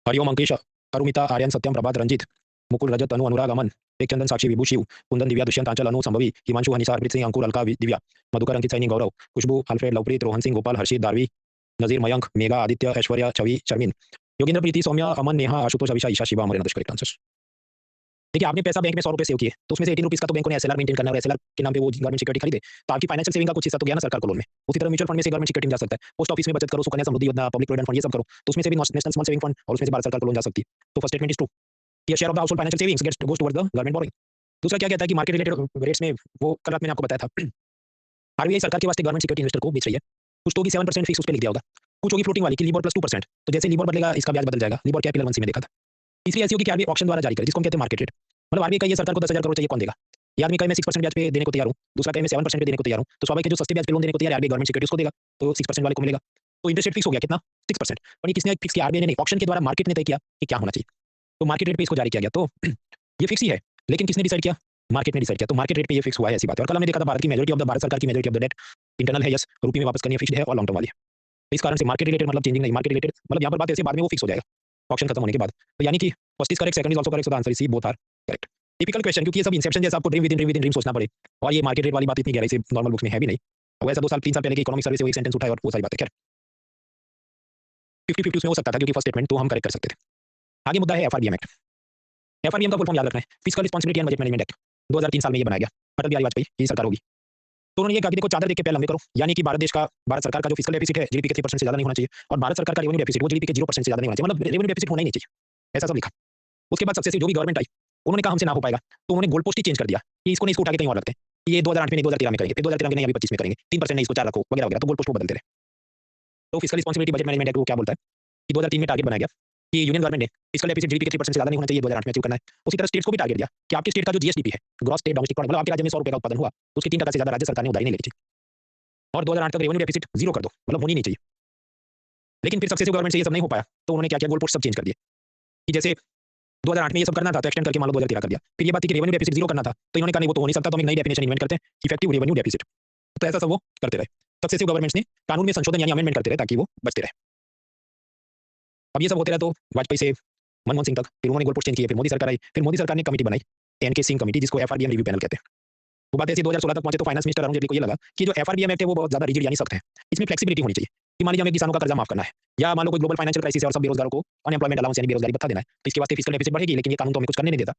Speaker 1: Hariom, Ankesh, Arumita, Aryan, Satyam, Prabhat, Ranjeet, Mukul, Rajat, Tanu, Anurag, Aman, Tekchandan, Sakshi, Vibhu, Shiv, Kundan, Divya, Dushyant, Anchal, Anu, Sambhavi, Himanshu, Hanisha, Harpreet Singh, Ankur, Alka, Divya, Madhukar, Ankit, Saini, Gaurav, Khushboo, Alfred, Lovepreet, Rohan Singh, Gopal, Harshit, दारवी, Nazeer, Mayank, Megha, Aditya, Aishwarya, Chhavi, Sharmin, Yogendra, Preeti, Saumya, Aman, Neha, Ashutosh, Abhisha, Isha, Shiva, Amar, correct answer. देखिए, आपने पैसा बैंक में 100 रुपए सेव किए तो उसमें से 18 रुपीस का तो बैंक को एसएलआर मेंटेन करना है और एसएलआर के नाम पे वो गवर्नमेंट सिक्योरिटी खरीदे तो आपकी फाइनेंशियल सेविंग का कुछ हिस्सा तो गया ना सरकार को लोन में. उसी तरह म्यूचुअल फंड में से गवर्नमेंट सिक्योरिटी जा सकता है. पोस्ट ऑफिस में बचत करो, सुकन्या समृद्धि योजना, पब्लिक प्रोविडेंट फंड, ये सब करो तो उसमें से भी नेशनल स्मॉल सेविंग फंड और उसमें से भारत सरकार को लोन जा सकती है. तो फर्स्ट स्टेटमेंट इज ट्रू. ये share of the household financial savings gets goes towards the government borrowing. दूसरा क्या कहता है कि मार्केट रिलेटेड रेट्स में वो कल रात मैंने आपको बताया था आरबीआई सरकार के वास्ते गवर्नमेंट सिक्योरिटी इन्वेस्टर को बेच रही है. कुछ तो होगी 7% फिक्स उस पर लिख दिया होगा, कुछ होगी फ्लोटिंग वाली की लिबोर प्लस 2%. तो जैसे लिबोर बदलेगा इसका ब्याज बदल जाएगा. लिबोर कैपिटल 1C में देखा था. तीसरी ऐसी होगी कि आरबीआई ऑक्शन द्वारा जारी करे जिसको हम कहते हैं मार्केट रेट. मतलब आरबीआई का ये सरकार को 10,000 करोड़ चाहिए, कौन देगा? ये आदमी कहे मैं 6% ब्याज पे देने को तैयार हूँ, दूसरा कहे मैं 7% पे देने को तैयार हूँ, तो स्वाभाविक है जो सस्ते ब्याज पे लोन देने को तैयार है आरबीआई गवर्नमेंट सिक्योरिटी उसको देगा तो 6% वाले को मिलेगा. तो इंटरेस्ट रेट फिक्स हो गया कितना? 6%. पर ये किसने फिक्स किया? आरबीआई ने नहीं, ऑक्शन के द्वारा मार्केट ने तय किया कि क्या होना चाहिए. तो मार्केट रेट पे इसको जारी किया गया. तो ये फिक्स ही है, लेकिन किसने डिसाइड किया? मार्केट ने डिसाइड किया. तो मार्केट रेट पे ये फिक्स हुआ है, ऐसी बात है. और कल हमने देखा था भारत की मेजॉरिटी ऑफ द भारत सरकार की majority of the debt internal है, यस, रुपये में वापस करनी है, फिक्स्ड है और लॉन्ग टर्म वाली है. तो इस कारण से मार्केट रिलेटेड मतलब चेंजिंग नहीं, मार्केट रिलेटेड मतलब यहाँ पर बात ऐसे बाद में वो फिक्स हो जाएगा ऑप्शन खत्म होने के बाद. तो यानी कि first is correct, second is also correct, so the answer is C, both are correct. Typical question, क्योंकि ये सब इंसेप्शन जैसा आपको ड्रीम विद इन ड्रीम सोचना पड़े और ये मार्केट रेट वाली बात इतनी गहराई से नॉर्मल बुक्स में है भी नहीं. और वैसा 2 साल 3 साल पहले की इकोनॉमिक सर्वे से वो एक सेंटेंस उठाया और वो सारी बातें खैर 50-50 उसमें हो सकता था क्योंकि फर्स्ट स्टेटमेंट तो हम करेक्ट कर सकते थे. आगे मुद्दा है एफआरबीएम एक्ट. एफआरबीएम का फुल फॉर्म याद रखना है, fiscal responsibility and budget management act. 2003 साल में ये बनाया गया, अटल बिहारी वाजपेयी की सरकार होगी. तो उन्होंने ये कहा कि देखो चादर देख के पैर लंबे करो, यानी कि भारत सरकार का जो फिस्कल डेफिसिट है जीडीपी के 3% से ज्यादा नहीं होना चाहिए और भारत सरकार का रेवेन्यू डेफिसिट वो जीडीपी के 0% से ज्यादा नहीं होना चाहिए. मतलब रेवेन्यू डेफिसिट होना ही नहीं चाहिए, ऐसा सब लिखा. उसके बाद सक्सेसिव जो भी गवर्नमेंट आई उन्होंने कहा हमसे ना हो पाएगा तो उन्होंने गोल पोस्ट ही चेंज कर दिया कि इसको नहीं, इसको उठा के कहीं और रखते हैं. ये 2008 में नहीं 2013 में करेंगे, फिर 2013 में नहीं अभी 25 में करेंगे, 3% नहीं इसको 4 रखो वगैरह वगैरह. तो गोल पोस्ट को बदलते रहे. तो fiscal responsibility budget management act वो क्या बोलता है कि 2003 में टारगेट बनाया गया कि यूनियन गवर्नमेंट ने फिस्कल डेफिसिट जीडीपी के 3% से ज्यादा नहीं होना चाहिए, 2008 में अचीव करना है. उसी तरह स्टेट्स को भी टारगेट दिया कि आपके स्टेट का जो जीएसडीपी है, ग्रॉस स्टेट डोमेस्टिक प्रोडक्ट, मतलब आपके राज्य में 100 रुपए का उत्पादन हुआ तो उसके 3% से ज्यादा राज्य सरकार ने उधारी नहीं लेनी चाहिए और 2008 तक रेवेन्यू डेफिसिट जीरो कर दो, मतलब होनी नहीं चाहिए. लेकिन फिर सक्सेसिव गवर्नमेंट से ये सब नहीं हो पाया तो उन्होंने क्या किया, गोल पोस्ट सब चेंज कर दिए कि जैसे 2008 में ये सब करना था तो एक्सटेंड करके मान लो 2013 कर दिया. फिर ये बात थी कि रेवेन्यू डेफिसिट जीरो करना था तो इन्होंने कहा नहीं वो तो हो नहीं सकता, तो हम एक नई डेफिनेशन इन्वेंट करते हैं, इफेक्टिव रेवेन्यू डेफिसिट. तो ऐसा सब वो करते रहे. सक्सेसिव गवर्नमेंट्स ने कानून में संशोधन यानी अमेंडमेंट करते रहे ताकि वो बचते रहे. अब ये सब होते रहे तो वाजपेयी से मनमोहन सिंह तक, फिर उन्होंने गोल पोस्ट चेंज किए, फिर मोदी सरकार आई, फिर मोदी सरकार ने कमेटी बनाई एनके सिंह कमेटी, जिसको एफआरबीएम रिव्यू पैनल कहते हैं. वो बात ऐसी 2016 तक पहुंचे तो फाइनेंस मिनिस्टर अरुण जेटली को ये लगा कि जो एफआरबीएम एक्ट है वो बहुत ज्यादा रिजिड यानी सख्त है, इसमें फ्लेक्सिबिलिटी होनी चाहिए कि मान लीजिए हमें किसानों का कर्जा माफ करना है या मान लो कोई ग्लोबल फाइनेंशियल क्राइसिस है और सब बेरोजगारों को अनएम्प्लॉयमेंट अलाउंस यानी बेरोजगारी भत्ता देना है तो इसके वास्ते फिस्कल डेफिसिट बढ़ेगी, लेकिन ये कानून तो हमें कुछ करने नहीं देता.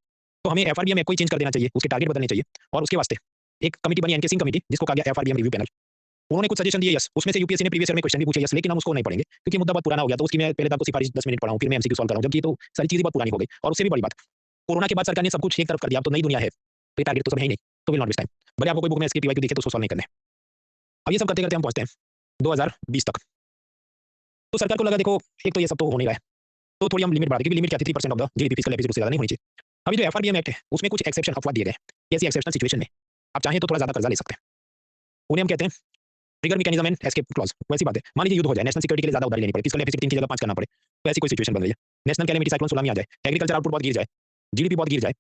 Speaker 1: तो हमें एफआरबीएम एक्ट को ही चेंज कर देना चाहिए, उसके टारगेट बदलने चाहिए और उसके वास्ते एक कमेटी बनी एनके सिंह कमेटी जिसको कहा गया एफआरबीएम रिव्यू पैनल. उन्होंने कुछ सजेशन दिए, यस, उसमें से यूपीएससी ने प्रीवियस ईयर में क्वेश्चन भी पूछे, यस, लेकिन हम उसको नहीं पढ़ेंगे क्योंकि मुद्दा बहुत पुराना हो गया. तो उसकी मैं पहले आपको सिफारिश 10 मिनट पढ़ाऊं फिर मैं एमसीक्यू सॉल्व कराऊं, जबकि तो सारी चीजें बहुत पुरानी हो गई. और उससे भी बड़ी बात, कोरोना के बाद सरकार ने सब कुछ एक तरफ कर दिया, अब तो नई दुनिया है तो टारगेट तो सब है ही नहीं, तो विल नॉट वेस्ट टाइम. भले आपको कोई बुक में इसकी पीवाईक्यू दिखे तो उसको सॉल्व नहीं करने. अब ये सब करते करते हम पहुंचते हैं 2020 तक. तो सरकार को लगा देखो एक तो ये सब तो हो नहीं रहा है तो थोड़ी हम लिमिट बढ़ा दें, क्योंकि लिमिट क्या थी 3% of the GDP fiscal deficit से ज्यादा नहीं होनी चाहिए. अभी जो एफआरबीएम एक्ट है उसमें कुछ एक्सेप्शन अपवाद दिए गए हैं. ऐसी एक्सेप्शनल सिचुएशन में आप चाहें तो थोड़ा ज्यादा कर्जा ले सकते हैं. उन्हें हम कहते हैं trigger mechanism and escape clause. वैसी बात है, मान लीजिए युद्ध हो जाए, नेशनल सिक्योरिटी के लिए ज्यादा उधारी लेनी पड़े, फिस्कल डेफिसिट 3 की जगह 5 करना पड़े, तो ऐसी कोई सिचुएशन बन रही है. नेशनल कैलेमिटी साइक्लोन सुनामी आ जाए, एग्रीकल्चर आउटपुट बहुत गिर जाए, जीडीपी बहुत गिर जाए,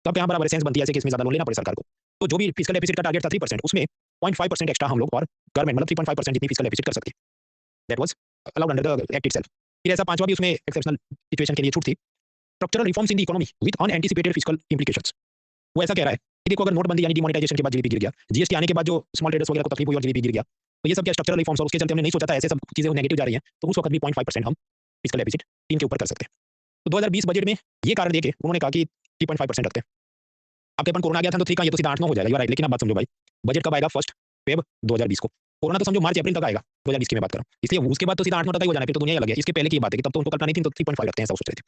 Speaker 1: तब यहाँ बराबर सेंस बनती है ऐसे केस में ज्यादा लोन लेना पड़े सरकार को. तो जो भी फिस्कल डेफिसिट का टारगेट था 3%, उसमें 0.5% एक्स्ट्रा हम लोग और गवर्नमेंट मतलब 3.5% जितनी फिस्कल डेफिसिट कर सकती है. That was allowed under the act itself. फिर ऐसा पांचवा भी उसमें एक्सेप्शनल सिचुएशन के लिए छूट थी, structural reforms in the economy with unanticipated fiscal implications. वो ऐसा कह रहा है कि देखो, अगर नोटबंदी यानी डिमोनेटाइजेशन के बाद जीडीपी गिर गया, जीएसटी आने के बाद जो स्मॉल ट्रेडर्स वगैरह को तकलीफ हुई और जीडीपी गिर गया, तो ये सब क्या स्ट्रक्चरल रिफॉर्म्स और उसके चलते हमने नहीं सोचा था ऐसे सब चीजें नेगेटिव जा रही हैं, तो उस वक्त भी 0.5% हम फिस्कल डेफिसिट 3 के ऊपर कर सकते हैं। तो 2020 बजट में ये कारण देके उन्होंने कहा कि 3.5% रखते हैं। आपके अपन कोरोना आ गया था तो 3 का ये तो सीधा 8-9 हो जाएगा, यू आर राइट। लेकिन अब बात समझो भाई, बजट कब आएगा? 1 फेब 2020 को। कोरोना तो समझो मार्च अप्रैल तक आएगा 2020 की मैं बात कर रहा हूँ, इसलिए उसके बाद तो सीधा 8-9 तक ही हो जाना है, फिर तो दुनिया ही अलग है। इसके पहले की बात है कि तब तो उनको कल्पना नहीं थी, तो 3.5 रखते हैं ऐसा सोच रहे थे।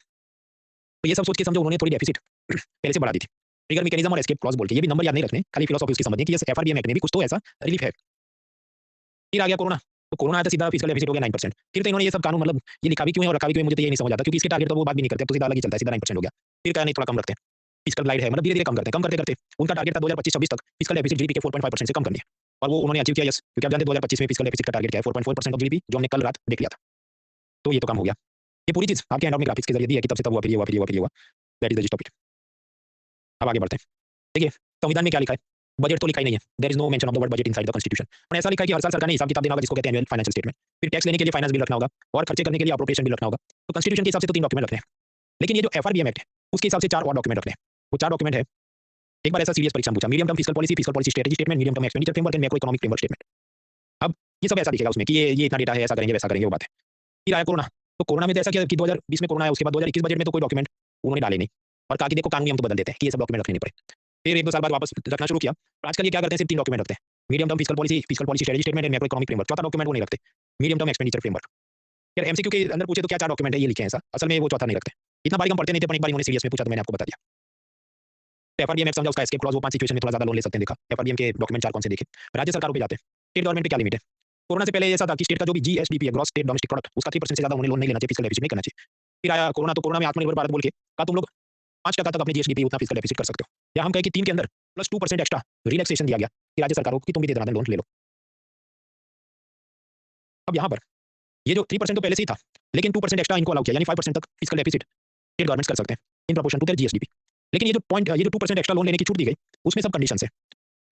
Speaker 1: तो ये सब सोच के समझो उन्होंने थोड़ी डेफिसिट पहले से बढ़ा दी थी। ट्रिगर मैकेनिज्म और एस्केप क्लॉज बोल के ये भी नंबर याद नहीं रखने, खाली फिलॉसफी उसकी समझनी कि ये एफआरबीएम एक्ट में भी कुछ तो ऐसा रिलीफ है। फिर आ गया कोरोना, तो कोरोना आया तो सीधा फिस्कल डेफिसिट हो गया 9%। फिर तो इन्होंने ये सब कानून मतलब ये लिखा भी क्यों है और रखा भी क्यों है मुझे तो ये नहीं समझ आता, क्योंकि इसके टारगेट तो वो बात भी नहीं करते, तो सीधा अलग ही चलता है, सीधा 9% हो गया। फिर क्या नहीं थोड़ा कम रखते हैं, फिस्कल ग्लाइड है, मतलब धीरे-धीरे कम करते हैं, कम करते-करते उनका टारगेट था 2025-26 तक फिस्कल डेफिसिट जीडीपी के 4.5% से कम करनी है, और वो उन्होंने अचीव किया। यस, क्योंकि आप जानते हैं 2025 में फिस्कल डेफिसिट का टारगेट क्या है? 4.4% ऑफ जीडीपी, जो हमने कल रात देख लिया था। तो ये तो कम हो गया। ये पूरी चीज़ आपके हैंडआउट में ग्राफिक्स के जरिए दी है कि तब से तब हुआ, फिर ये हुआ, फिर ये हुआ, फिर ये हुआ। That is the gist of it. अब आगे बढ़ते हैं। देखिए, संविधान में क्या लिखा है? बजट तो लिखा ही नहीं है। There is no mention of the word budget inside the constitution. और ऐसा लिखा है कि हर साल सरकार ने हिसाब किताब देना होगा, जिसको कहते हैं एनुअल फाइनेंशियल स्टेटमेंट। फिर टैक्स लेने के लिए फाइनेंस बिल रखना होगा और खर्चे करने के लिए अप्रोप्रिएशन बिल रखना होगा। तो कॉन्स्टिट्यूशन के हिसाब से तो 3 डॉक्यूमेंट रखने हैं। लेकिन ये जो एफआरबीएम एक्ट है, उसके हिसाब से 4 और डॉक्यूमेंट रखने हैं। वो 4 डॉक्यूमेंट है, एक बार ऐसा सीरियस परीक्षा में पूछा, medium term fiscal policy strategy statement, medium term expenditure framework and macro economic framework statement. अब ये सब ऐसा दिखेगा उसमें कि ये इतना डेटा है, ऐसा करेंगे, वैसा करेंगे, वो बात है। फिर आया कोरोना, तो कोरोना में तो ऐसा किया कि 2020 में कोरोना आया, उसके बाद 2021 बजट में तो कोई डॉक्यूमेंट उन्होंने डाले नहीं और कहा कि देखो कानून हम तो बदल देते हैं कि ये सब डॉक्यूमेंट रखने नहीं पड़े। फिर 1-2 साल बाद वापस रखना शुरू किया। आजकल ये क्या करते हैं, सिर्फ 3 डॉक्यूमेंट रखते हैं, medium term fiscal policy strategy statement and macro economic framework. चौथा डॉक्यूमेंट वो नहीं रखते, मीडियम टर्म एक्सपेंडिचर फ्रेमवर्क। यार एमसीक्यू के अंदर पूछे तो क्या 4 डॉक्यूमेंट है ये लिखे हैं ऐसा, असल में वो चौथा नहीं रखते। इतना बारीक हम पढ़ते नहीं थे, पर एक बार इन्होंने सीरियस में पूछा तो मैंने आपको बता दिया। एफआरबीएम एक्ट समझा, उसका एस्केप क्लॉज, वो 5 सिचुएशन में थोड़ा ज्यादा लोन ले सकते हैं, देखा एफआरबीएम के डॉक्यूमेंट 4 कौन से देखे। राज्य सरकारों पे जाते हैं, स्टेट गवर्नमेंट पे क्या लिमिट है? कोरोना से पहले ऐसा था कि स्टेट का जो भी जीएसडीपी है, ग्रॉस स्टेट डोमेस्टिक प्रोडक्ट, उसका 3% से ज्यादा उन्हें लोन नहीं लेना चाहिए, फिस्कल डेफिसिट नहीं करना चाहिए। फिर आया कोरोना, तो कोरोना में आत्मनिर्भर भारत बोल के कहा तुम लोग 5% तक अपने जीएसडीपी उतना फिस्कल डेफिसिट कर सकते हो, या हम कहें कि 3 के अंदर प्लस 2% एक्स्ट्रा रिलैक्सेशन दिया गया कि राज्य सरकारों को कि तुम भी दे देना लोन ले लो। अब यहाँ पर ये जो 3% तो पहले से ही था, लेकिन 2% एक्स्ट्रा इनको अलाउ किया, यानी 5% तक फिस्कल डेफिसिट स्टेट गवर्नमेंट्स कर सकते हैं in proportion to their GSDP. लेकिन ये जो 2% एक्स्ट्रा लोन लेने की छूट दी गई, उसमें सब कंडीशंस है।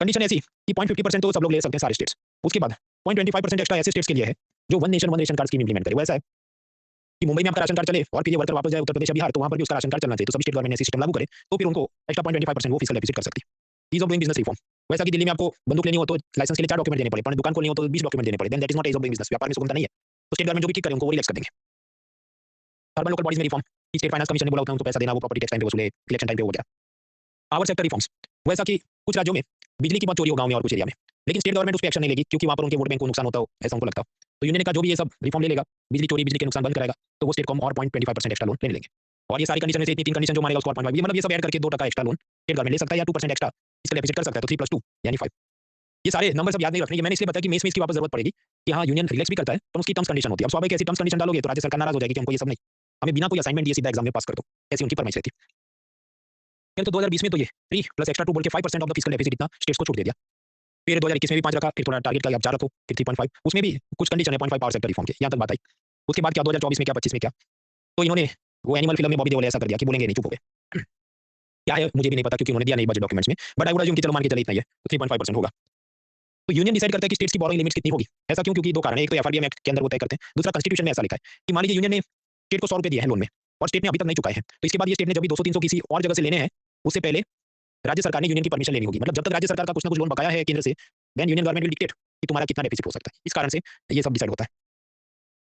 Speaker 1: कंडीशन ऐसी कि 0.50% तो सब लोग ले सकते हैं सारे स्टेट्स। उसके बाद 0.25% एक्स्ट्रा ऐसे स्टेट्स के लिए है जो one nation one ration card scheme implement करे। वो ऐसा है कि मुंबई में आपका राशन कार्ड चले और फिर ये वर्कर वापस जाए उत्तर प्रदेश या बिहार, तो वहाँ पर भी उसका राशन कार्ड चलना चाहिए। तो सभी स्टेट गवर्नमेंट ने सिस्टम लागू करे तो फिर उनको एक्स्ट्रा 0.25% वो फिस्कल डेफिसिट कर सकती है। Ease of doing business reform. वैसा कि दिल्ली में आपको बंदूक लेनी हो तो लाइसेंस के लिए 4 डॉक्यूमेंट देने पड़े, पर दुकान खोलनी हो तो 20 डॉक्यूमेंट देने पड़े। Then that is not ease of doing business. व्यापार में सुगमता नहीं है, तो स्टेट गवर्नमेंट जो भी ठीक करे उनको वो रिलैक्स कर देंगे। अर्बन लोकल बॉडीज में रिफॉर्म, स्टेट फाइनेंस कमीशन ने बोला उनको पैसा देना, वो प्रॉपर्टी टैक्स टाइम पे वसूले, इलेक्शन टाइम पे हो गया। पावर सेक्टर रिफॉर्म्स, वैसा कि कुछ राज्यों में बिजली की बहुत चोरी हो गाँव में और कुछ एरिया में, लेकिन स्टेट गवर्नमेंट उस पर एक्शन नहीं लेगी क्योंकि वहाँ पर उनके वोट बैंक को नुकसान होता हो, ऐसा उनको लगता हो। तो यूनियन ने कहा जो भी ये सब रिफॉर्म ले लेगा, बिजली चोरी, बिजली के नुकसान बंद कराएगा, तो वो स्टेट को हम और 0.25% एक्स्ट्रा लोन लेने लेंगे। और ये सारी कंडीशन में से इतनी 3 कंडीशन जो मानेगा उसको 0.5, मतलब ये सब ऐड करके 2% एक्स्ट्रा लोन स्टेट गवर्नमेंट ले सकता है, या 2% एक्स्ट्रा इसका डेफिसिट कर सकता है, तो 3 + 2 यानी 5। ये सारे नंबर सब याद नहीं रखने, ये मैंने इसलिए बताया कि मेस में इसकी वापस जरूरत पड़ेगी कि हाँ यूनियन रिलैक्स भी करता है, तो उसकी टर्म्स कंडीशन होती है। अब स्वाभाविक ऐसी टर्म्स कंडीशन डालोगे तो राज्य सरकार नाराज हो जाएगी कि हमको ये सब नहीं, हमें बिना कोई असाइनमेंट दिए सीधा एग्जाम में पास कर दो, ऐसी उनकी फरमाइश रहती है। तो 2020 में तो ये 3 + एक्स्ट्रा 2 बोल के 5% ऑफ द फिस्कल डेफिसिट इतना स्टेट्स को छूट दे दिया। फिर 2021 में भी 5 रखा, फिर थोड़ा टारगेट का आप 4 रखो, फिर 3.5, उसमें भी कुछ कंडीशन है 0.5 पावर सेक्टर रिफॉर्म के, यहाँ तक बात आई। उसके बाद क्या 2024 में क्या 25 में क्या, तो इन्होंने वो एनिमल फिल्म में बॉबी देओल ऐसा कर दिया कि बोलेंगे नहीं, चुप हो गए। क्या है मुझे भी नहीं पता क्योंकि उन्होंने दिया नहीं बजट डॉक्यूमेंट्स में, बट आई वुड अज्यूम कि चलो मान के चले इतना ही है, तो 3.5% होगा। तो यूनियन डिसाइड करता है कि स्टेट्स की बोरोइंग लिमिट्स कितनी होगी। ऐसा क्यों? क्योंकि 2 कारण है, एक तो एफआरडीएम एक्ट के अंदर वो तय करते हैं, दूसरा कॉन्स्टिट्यूशन में ऐसा लिखा है कि मान लीजिए यूनियन ने स्टेट को 100 रुपए दिए हैं लोन में और स्टेट ने अभी तक नहीं चुकाए हैं, तो इसके बाद ये स्टेट ने जब भी 200-300 किसी और जगह से लेने हैं, उससे पहले राज्य सरकार ने यूनियन की परमिशन लेनी होगी। मतलब जब तक राज्य सरकार का कुछ ना कुछ लोन बकाया है केंद्र से, then union government will dictate कि तुम्हारा कितना डेफिसिट हो सकता है। इस कारण से ये सब डिसाइड होता है।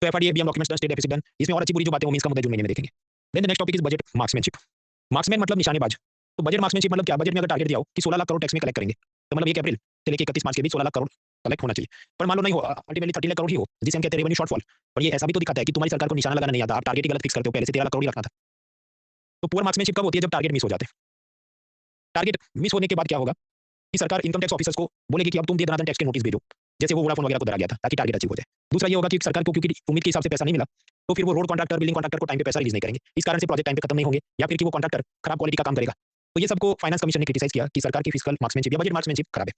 Speaker 1: तो FRDM documents done, state deficit done, इसमें और अच्छी बुरी जो बातें वो मींस का मुद्दा जून महीने में देखेंगे। Then the next topic is budget marksmanship. Marksman मतलब निशानेबाज। तो बजट मार्क्समैनशिप मतलब क्या? बजट में अगर टारगेट दिया हो कि 16 लाख करोड़ टैक्स में कलेक्ट करेंगे, तो मतलब 1 अप्रैल से लेकर 31 मार्च के बीच 16 लाख करोड़ कलेक्ट होना चाहिए। पर मान लो नहीं हो, अल्टीमेटली 30 लाख करोड़ ही हो, जिसे हम कहते हैं रेवेन्यू शॉर्टफॉल। और ये ऐसा भी तो दिखाता है कि तुम्हारी सरकार को निशाना लगाना नहीं आता, आप टारगेट ही गलत फिक्स करते हो, पहले से 13 लाख करोड़ ही रखना था। तो पुअर मार्क्समैनशिप कब होती है? जब टारगेट मिस हो जाते हैं। टारगेट मिस होने के बाद क्या होगा कि सरकार इनकम टैक्स ऑफिसर्स को बोलेगी कि अब तुम दे दनादन टैक्स के नोटिस भेजो, जैसे वो वोडाफोन वगैरह को डरा गया था, ताकि टारगेट अचीव हो जाए। दूसरा ये होगा कि सरकार को क्योंकि उम्मीद के हिसाब से पैसा नहीं मिला, तो फिर वो रोड कॉन्ट्रैक्टर, बिल्डिंग कॉन्ट्रैक्टर को टाइम पे पैसा रिलीज नहीं करेंगे, इस कारण से प्रोजेक्ट टाइम पे खत्म नहीं होंगे, या फिर कि वो कॉन्ट्रैक्टर खराब क्वालिटी का काम करेगा। तो ये सबको फाइनेंस कमीशन ने क्रिटिसाइज किया कि सरकार की फिस्कल मार्क्समैनशिप या बजट मार्क्समैनशिप खराब है।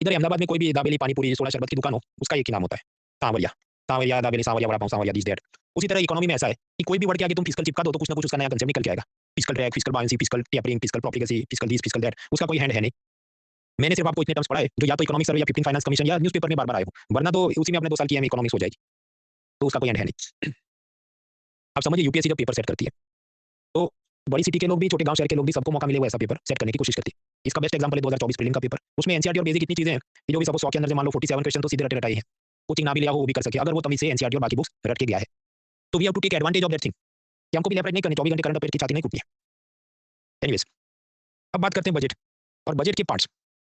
Speaker 1: इधर अहमदाबाद में कोई भी दाबेली, पानी पूरी, सोडा शरबत की दुकान हो, उसका एक ही नाम होता है, सांवरिया। सांवरिया दाबेली, सांवरिया वड़ा पाव, सांवरिया दिस दैट। उसी तरह इकोनॉमी में ऐसा है कि कोई भी वर्ड के आगे तुम फिस्कल चिपका दो तो कुछ ना कुछ उसका नया कंसेप्ट निकल के आएगा। Fiscal track, fiscal buoyancy, fiscal tapering, fiscal profligacy, fiscal this, fiscal that, उसका कोई हैंड है नहीं। मैंने सिर्फ आपको इतने टर्म्स पढ़ाए जो या तो इकोनॉमिक सर्वे या 15 फाइनेंस कमीशन या न्यूज़पेपर में बार-बार आए हो, वरना तो उसी में अपने 2 साल की इकोनॉमिक्स हो जाएगी। तो उसका कोई एंड है नहीं। आप समझिए यूपीएससी जब पेपर सेट करती है तो बड़ी सिटी के लोग भी, छोटे गांव शहर के लोग भी, सबको मौका मिले वो ऐसा पेपर सेट करने की कोशिश करती है। इसका बेस्ट एग्जांपल है 2024 प्रीलिम का पेपर। उसमें एनसीईआरटी और बेसिक इतनी चीजें हैं कि जो भी सपोज 100 के अंदर से मान लो 47 क्वेश्चन तो सीधे रटे रटाई है। कोचिंग ना भी लिया हो वो भी कर सके अगर वो तमीज से एनसीईआरटी और बाकी बुक्स रट के गया है। तो we have to take advantage of that thing कि हमको भी लेफ्ट नहीं करनी, 24 घंटे करंट अफेयर की छाती नहीं कूटनी है। एनीवेज, अब बात करते हैं बजट और बजट के पार्ट्स।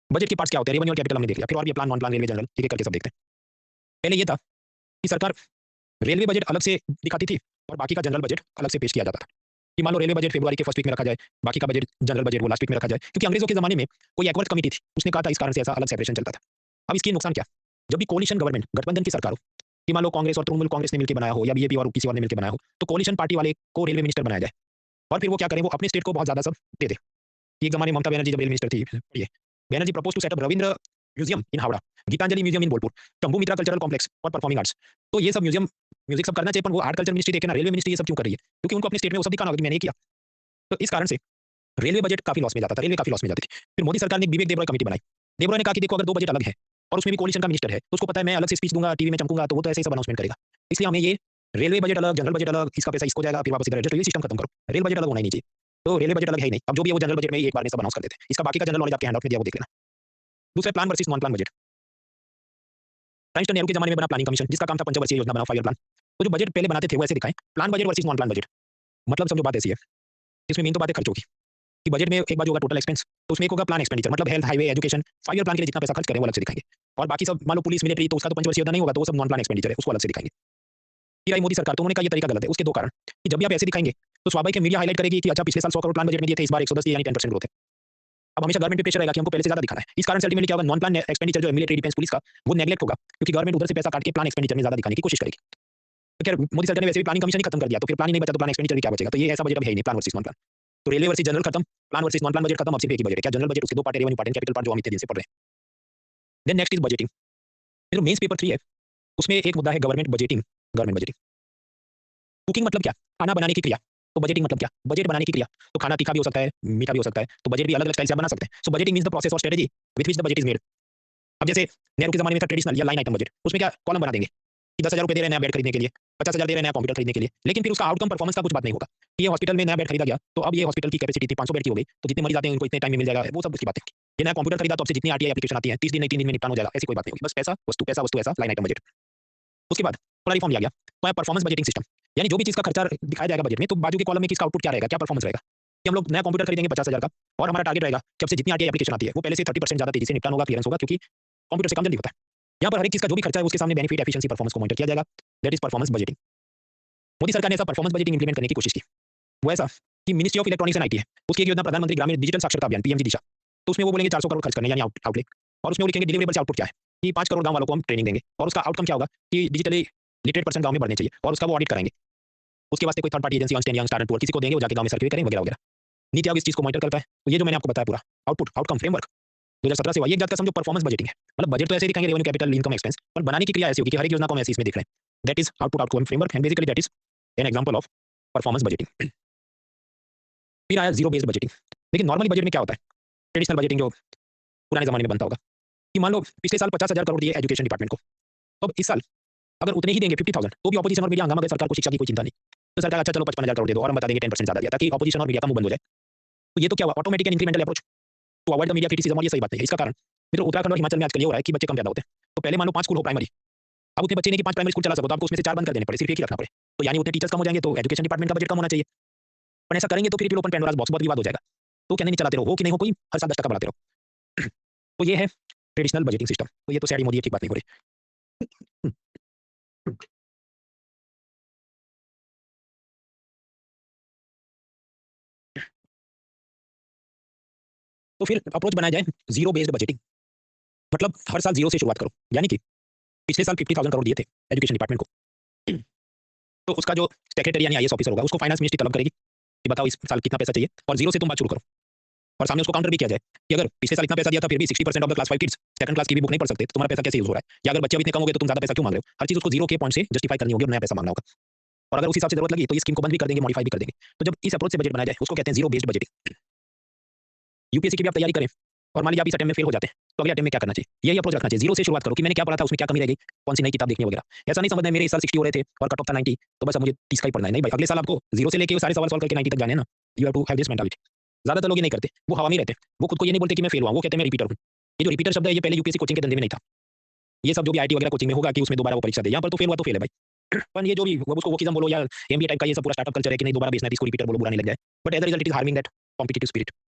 Speaker 1: बजट के पार्ट्स क्या होते हैं? रेवेन्यू और कैपिटल हमने देख लिया, फिर और भी plan, non plan, railway, general, ठीक है, करके सब देखते हैं। पहले ये था कि सरकार रेलवे बजट अलग से दिखाती थी और बाकी का जनरल बजट अलग से पेश किया जाता था। कि मान लो रेलवे बजट फरवरी के फर्स्ट वीक में रखा जाए, बाकी का बजट जनरल बजट वो लास्ट वीक में रखा जाए, क्योंकि अंग्रेजों के जमाने में कोई एक्वर्ट कमेटी थी, उसने कहा था, इस कारण से ऐसा अलग सेपरेशन चलता था। अब इसकी नुकसान क्या? जब भी कोलिशन गवर्नमेंट, गठबंधन की सरकार हो, कि मान लो कांग्रेस और तृणमूल कांग्रेस ने मिलकर बनाया हो या बीजेपी और किसी और ने मिलकर बनाया हो, तो कोलिशन पार्टी वाले को रेलवे मिनिस्टर बनाया जाए और फिर वो क्या करें, वो अपने स्टेट को बहुत ज्यादा सब दे दे। एक जमाने में ममता बनर्जी जब रेल मिनिस्टर थी, पढ़िए, Banerjee propose to set up Rabindra museum in Howrah, Gitanjali museum in Bolpur, Shambhu Mitra cultural complex और परफॉर्मिंग आर्ट्स। तो ये सब म्यूजियम म्यूजिक सब करना चाहिए, पर वो आर्ट कल्चर मिनिस्ट्री देखे ना, रेलवे मिनिस्ट्री ये सब क्यों कर रही है? क्योंकि उनको अपने स्टेट में वो सब दिखाना होगा कि मैंने ये किया। तो इस कारण से रेलवे बजट काफी लॉस में जाता था, रेलवे काफी लॉस में जाती थी। फिर मोदी सरकार ने विवेक देबरॉय कमेटी बनाई। देबरॉय ने कहा कि देखो, अगर दो बजट अलग है और उसमें भी कोalition का मिनिस्टर है, तो उसको पता है मैं अलग से स्पीच दूंगा, टीवी में चमकूंगा, तो वो तो ऐसे ही सब अनाउंसमेंट करेगा। इसलिए हमें ये रेलवे बजट अलग, जनरल बजट अलग, इसका पैसा इसको जाएगा, फिर वापस इधर एडजस्ट, तो ये सिस्टम खत्म करो। रेल बजट अलग होना ही नहीं चाहिए। तो रेलवे बजट अलग है ही नहीं। अब जो भी है वो जनरल बजट में ही एक बार में सब अनाउंस कर देते हैं। इसका बाकी का जनरल नॉलेज आपके हैंड आउट में दिया, वो देख लेना। दूसरा plan versus non plan budget. Prime Nehru के जमाने में बना प्लानिंग कमीशन, जिसका काम था पंचवर्षीय योजना बनाओ, 5 ईयर प्लान। तो जो बजट पहले बनाते थे वो ऐसे दिखाएं, plan budget versus non plan budget. मतलब समझो बात ऐसी है, इसमें मेन तो बात है खर्चों की, कि बजट में एक बार जो होगा टोटल एक्सपेंस, तो उसमें एक होगा प्लान एक्सपेंडिचर, मतलब health, highway, education, 5 year plan के लिए जितना पैसा खर्च करें वो अलग से दिखाएंगे। और बाकी सब मान लो पुलिस, मिलिट्री, तो उसका तो पंचवर्षीय योजना नहीं होगा, तो वो सब नॉन प्लान एक्सपेंडिचर है, उसको अलग से दिखाएंगे। फिर आई मोदी सरकार, तो उन्होंने कहा ये तरीका गलत है। उसके दो कारण कि जब भी आप ऐसे दिखाएंगे तो स्वाभाविक है मीडिया हाईलाइट करेगी कि अच्छा पिछले साल 100 करोड़ प्लान बजट में दिए थे, इस बार 110 यानी 10% ग्रोथ है। अब हमेशा गवर्नमेंट पे प्रेशर रहेगा कि हमको पहले से ज्यादा दिखाना है। इस कारण से अल्टीमेटली क्या होगा, नॉन प्लान एक्सपेंडिचर जो है मिलिट्री, डिफेंस, पुलिस का, वो नेग्लेक्ट होगा, क्योंकि गवर्नमेंट उधर से पैसा काट के प्लान एक्सपेंडिचर में ज्यादा दिखाने की कोशिश करेगी। तो खैर मोदी सरकार ने वैसे भी प्लानिंग कमीशन ही खत्म कर दिया, तो फिर प्लान ही नहीं बचा तो प्लान एक्सपेंडिचर भी क्या बचेगा? तो ये ऐसा बजट अब है ही नहीं, प्लान वर्सेस नॉन प्लान। तो रेलवे वर्सेस जनरल खत्म, plan versus non plan budget खत्म, अब सिर्फ एक ही बजट है। क्या जनरल बजट, उसके दो part, revenue part and capital part, जो हम इतने दिन से पढ़ रहे हैं। Then next is budgeting. जो मेंस पेपर 3 है उसमें एक मुद्दा है government budgeting. Government budgeting, cooking मतलब क्या? खाना बनाने की क्रिया। तो बजटिंग मतलब क्या? बजट बनाने की क्रिया। तो खाना तीखा भी हो सकता है, मीठा भी हो सकता है, तो बजट भी अलग अलग स्टाइल से आप बना सकते हैं। सो बजटिंग मींस द प्रोसेस और strategy with which the budget is made. अब जैसे नेहरू के जमाने में था ट्रेडिशनल या लाइन आइटम बजट, उसमें क्या कॉलम बना देंगे कि 10,000 रुपए दे रहे हैं नया बेड खरीदने के लिए, 50,000 दे रहे हैं नया कंप्यूटर खरीदने के लिए, लेकिन फिर उसका आउटकम परफॉर्मेंस का कुछ बात नहीं होगा कि ये हॉस्पिटल में नया बेड खरीदा गया, तो अब ये हॉस्पिटल की कैपेसिटी थी 500 बेड की हो गई, तो जितने मरीज आते हैं उनको इतने टाइम में मिल जाएगा, वो सब उसकी बात है। ये नया कंप्यूटर खरीदा तो अब से जितनी आरटीआई एप्लीकेशन आती है 30 दिन नहीं 3 दिन में निपटान हो जाएगा, ऐसी कोई बात नहीं होगी। बस पैसा वस्तु ऐसा लाइन आइटम बजट। उसके बाद थोड़ा रिफॉर्म लिया गया, तो परफॉर्मेंस बजटिंग सिस्टम, यानी जो भी चीज का खर्चा दिखाया जाएगा बजट में, तो बाजू के कॉलम में किसका आउटपुट क्या रहेगा, क्या परफॉर्मेंस रहेगा। कि हम लोग नया कंप्यूटर खरीदेंगे 50,000 का, और हमारा टारगेट रहेगा कि अब से जितनी आरटीआई एप्लीकेशन आती है वो पहले से 30% ज्यादा तेजी से निपटान होगा, क्लियरेंस होगा, क्योंकि कंप्यूटर से काम जल्दी होता है। यहाँ पर हर एक चीज का जो भी खर्चा है उसके सामने बेनिफिट, एफिशिएंसी, परफॉर्मेंस को मॉनिटर किया जाएगा। That is performance budgeting. Modi सरकार ने ऐसा परफॉर्मेंस बजटिंग इंप्लीमेंट करने की कोशिश की। वो ऐसा कि ministry of electronics and IT है, उसकी एक योजना प्रधानमंत्री ग्रामीण डिजिटल साक्षरता अभियान, पीएमजी दिशा। तो उसमें वो बोलेंगे 400 करोड़ खर्च करने, यानी आउटले, और उसमें वो लिखेंगे डिलीवरेबल से आउटपुट क्या है, कि 5 करोड़ गांव वालों को हम ट्रेनिंग देंगे, और उसका आउटकम क्या होगा कि डिजिटली लिटरेट परसेंट गांव में बढ़ने चाहिए, और उसका वो ऑडिट कराएंगे। उसके वास्ते कोई third party agency, Ernst and young, star, किसी को देंगे, वो जाके गांव में सर्वे करेंगे वगैरह वगैरह। नीति आयोग इस चीज को मॉनिटर करता है। तो ये जो मैंने आपको बताया पूरा आउटपुट, आउटकम फ्रेमवर्क 2017 से हुआ, ये एक जात का समझो परफॉर्मेंस बजटिंग है। मतलब बजट तो ऐसे दिखाएंगे, रेवेन्यू, कैपिटल, इनकम, एक्सपेंस, पर बनाने की क्रिया ऐसी होगी कि हर एक योजना को हम ऐसे इसमें देख रहे हैं। That is output, outcome framework, and basically that is an example of performance budgeting. फिर आया जीरो बेस्ड बजटिंग। लेकिन नॉर्मली बजट में क्या होता है, ट्रेडिशनल बजटिंग जो पुराने जमाने में बनता होगा, कि मान लो पिछले साल 50,000 करोड़ दिए एजुकेशन डिपार्टमेंट को, तो अब इस साल अगर उतने ही देंगे 50,000, तो भी ऑपोजिशन और मीडिया हंगामा करे, सरकार को शिक्षा की कोई चिंता नहीं, तो सरकार अच्छा चलो 55,000 करोड़ दे दो और हम बता देंगे 10% ज्यादा दिया, ताकि ऑपोजिशन और मीडिया का मुंह बंद हो जाए। तो ये तो क्या हुआ, automatic and incremental approach to avoid the media criticism, और ये सही बात नहीं है। इसका कारण मित्रों उत्तराखंड और हिमाचल में आजकल ये हो रहा है कि बच्चे कम ज्यादा होते हैं। तो पहले मान लो 5 स्कूल हो प्राइमरी, अब उतने बच्चे नहीं कि 5 प्राइमरी स्कूल चला सको, तो आपको उसमें से 4 बंद कर देने पड़े, सिर्फ एक ही रखना पड़े। तो यानी उतने टीचर्स कम हो जाएंगे, तो एजुकेशन डिपार्टमेंट का बजट कम होना चाहिए। पर ऐसा करेंगे तो फिर ओपन पैंडोरास बॉक्स, बहुत विवाद हो जाएगा। तो कहने नहीं चलाते रहो, हो कि नहीं हो, कोई हर साल 10% बढ़ाते रहो। तो ये है ट्रेडिशनल बजटिंग सिस्टम। तो ये तो सैडी मोदी, ठीक बात नहीं हो रही। तो फिर अप्रोच बनाया जाए जीरो बेस्ड बजटिंग, मतलब हर साल जीरो से शुरुआत करो। यानी कि पिछले साल 50,000 करोड़ दिए थे एजुकेशन डिपार्टमेंट को, तो उसका जो सेक्रेटरी यानी आईएएस ऑफिसर होगा, उसको फाइनेंस मिनिस्ट्री तलब करेगी कि बताओ इस साल कितना पैसा चाहिए, और जीरो से तुम बात शुरू करो। और सामने उसको काउंटर भी किया जाए कि अगर पिछले साल इतना पैसा दिया था, फिर भी 60% of the class 5 kids second class की भी बुक नहीं पढ़ सकते, तो तुम्हारा पैसा कैसे यूज हो रहा है, या अगर बच्चे अभी इतने कम हो गए तो तुम ज्यादा पैसा क्यों मांग रहे हो। हर चीज उसको जीरो के पॉइंट से जस्टिफाई करनी होगी और नया पैसा मांगना होगा। और अगर उस हिसाब से जरूरत लगी तो इस स्कीम को बंद भी कर देंगे, मॉडिफाई भी कर देंगे। तो जब इस अप्रोच से बजट बनाया जाए उसको कहते हैं जीरो बेस्ड बजटिंग। यूपीएससी की भी आप तैयारी करें और मान लीजिए आप इस अटेम्प्ट में फेल हो जाते हैं तो अगले अटेम्प्ट में क्या करना चाहिए, यही अप्रोच रखना चाहिए। जीरो से शुरुआत करो कि मैंने क्या पढ़ा था, उसमें क्या कमी रह गई, कौन सी नई किताब देखनी वगैरह। ऐसा नहीं समझना है मेरे इस साल 60 हो रहे थे और कट ऑफ था 90 तो बस अब मुझे 30 का ही पढ़ना है। नहीं भाई, अगले साल आपको जीरो से लेके वो सारे सवाल सॉल्व करके 90 तक जाने हैं ना। You have to have this mentality. ज्यादातर लोग ये नहीं करते, वो हवा में रहते हैं, वो खुद को ये नहीं बोलते कि मैं फेल हुआ, वो कहते हैं मैं रिपीटर हूँ। ये जो रिपीटर शब्द है ये पहले यूपीएससी कोचिंग के धंधे में नहीं था। ये सब जो भी आईटी वगैरह कोचिंग में होगा कि उसमें दोबारा वो परीक्षा दे, यहाँ पर तो फेल हुआ तो फेल है भाई। पर ये जो भी वो उसको वोकिज्म बोलो या एमबीए टाइप का ये सब पूरा स्टार्टअप कल्चर है कि नहीं दोबारा बेचना है, इसको रिपीटर बोलो बुरा नहीं लग जाए। But as a result it is harming that competitive spirit.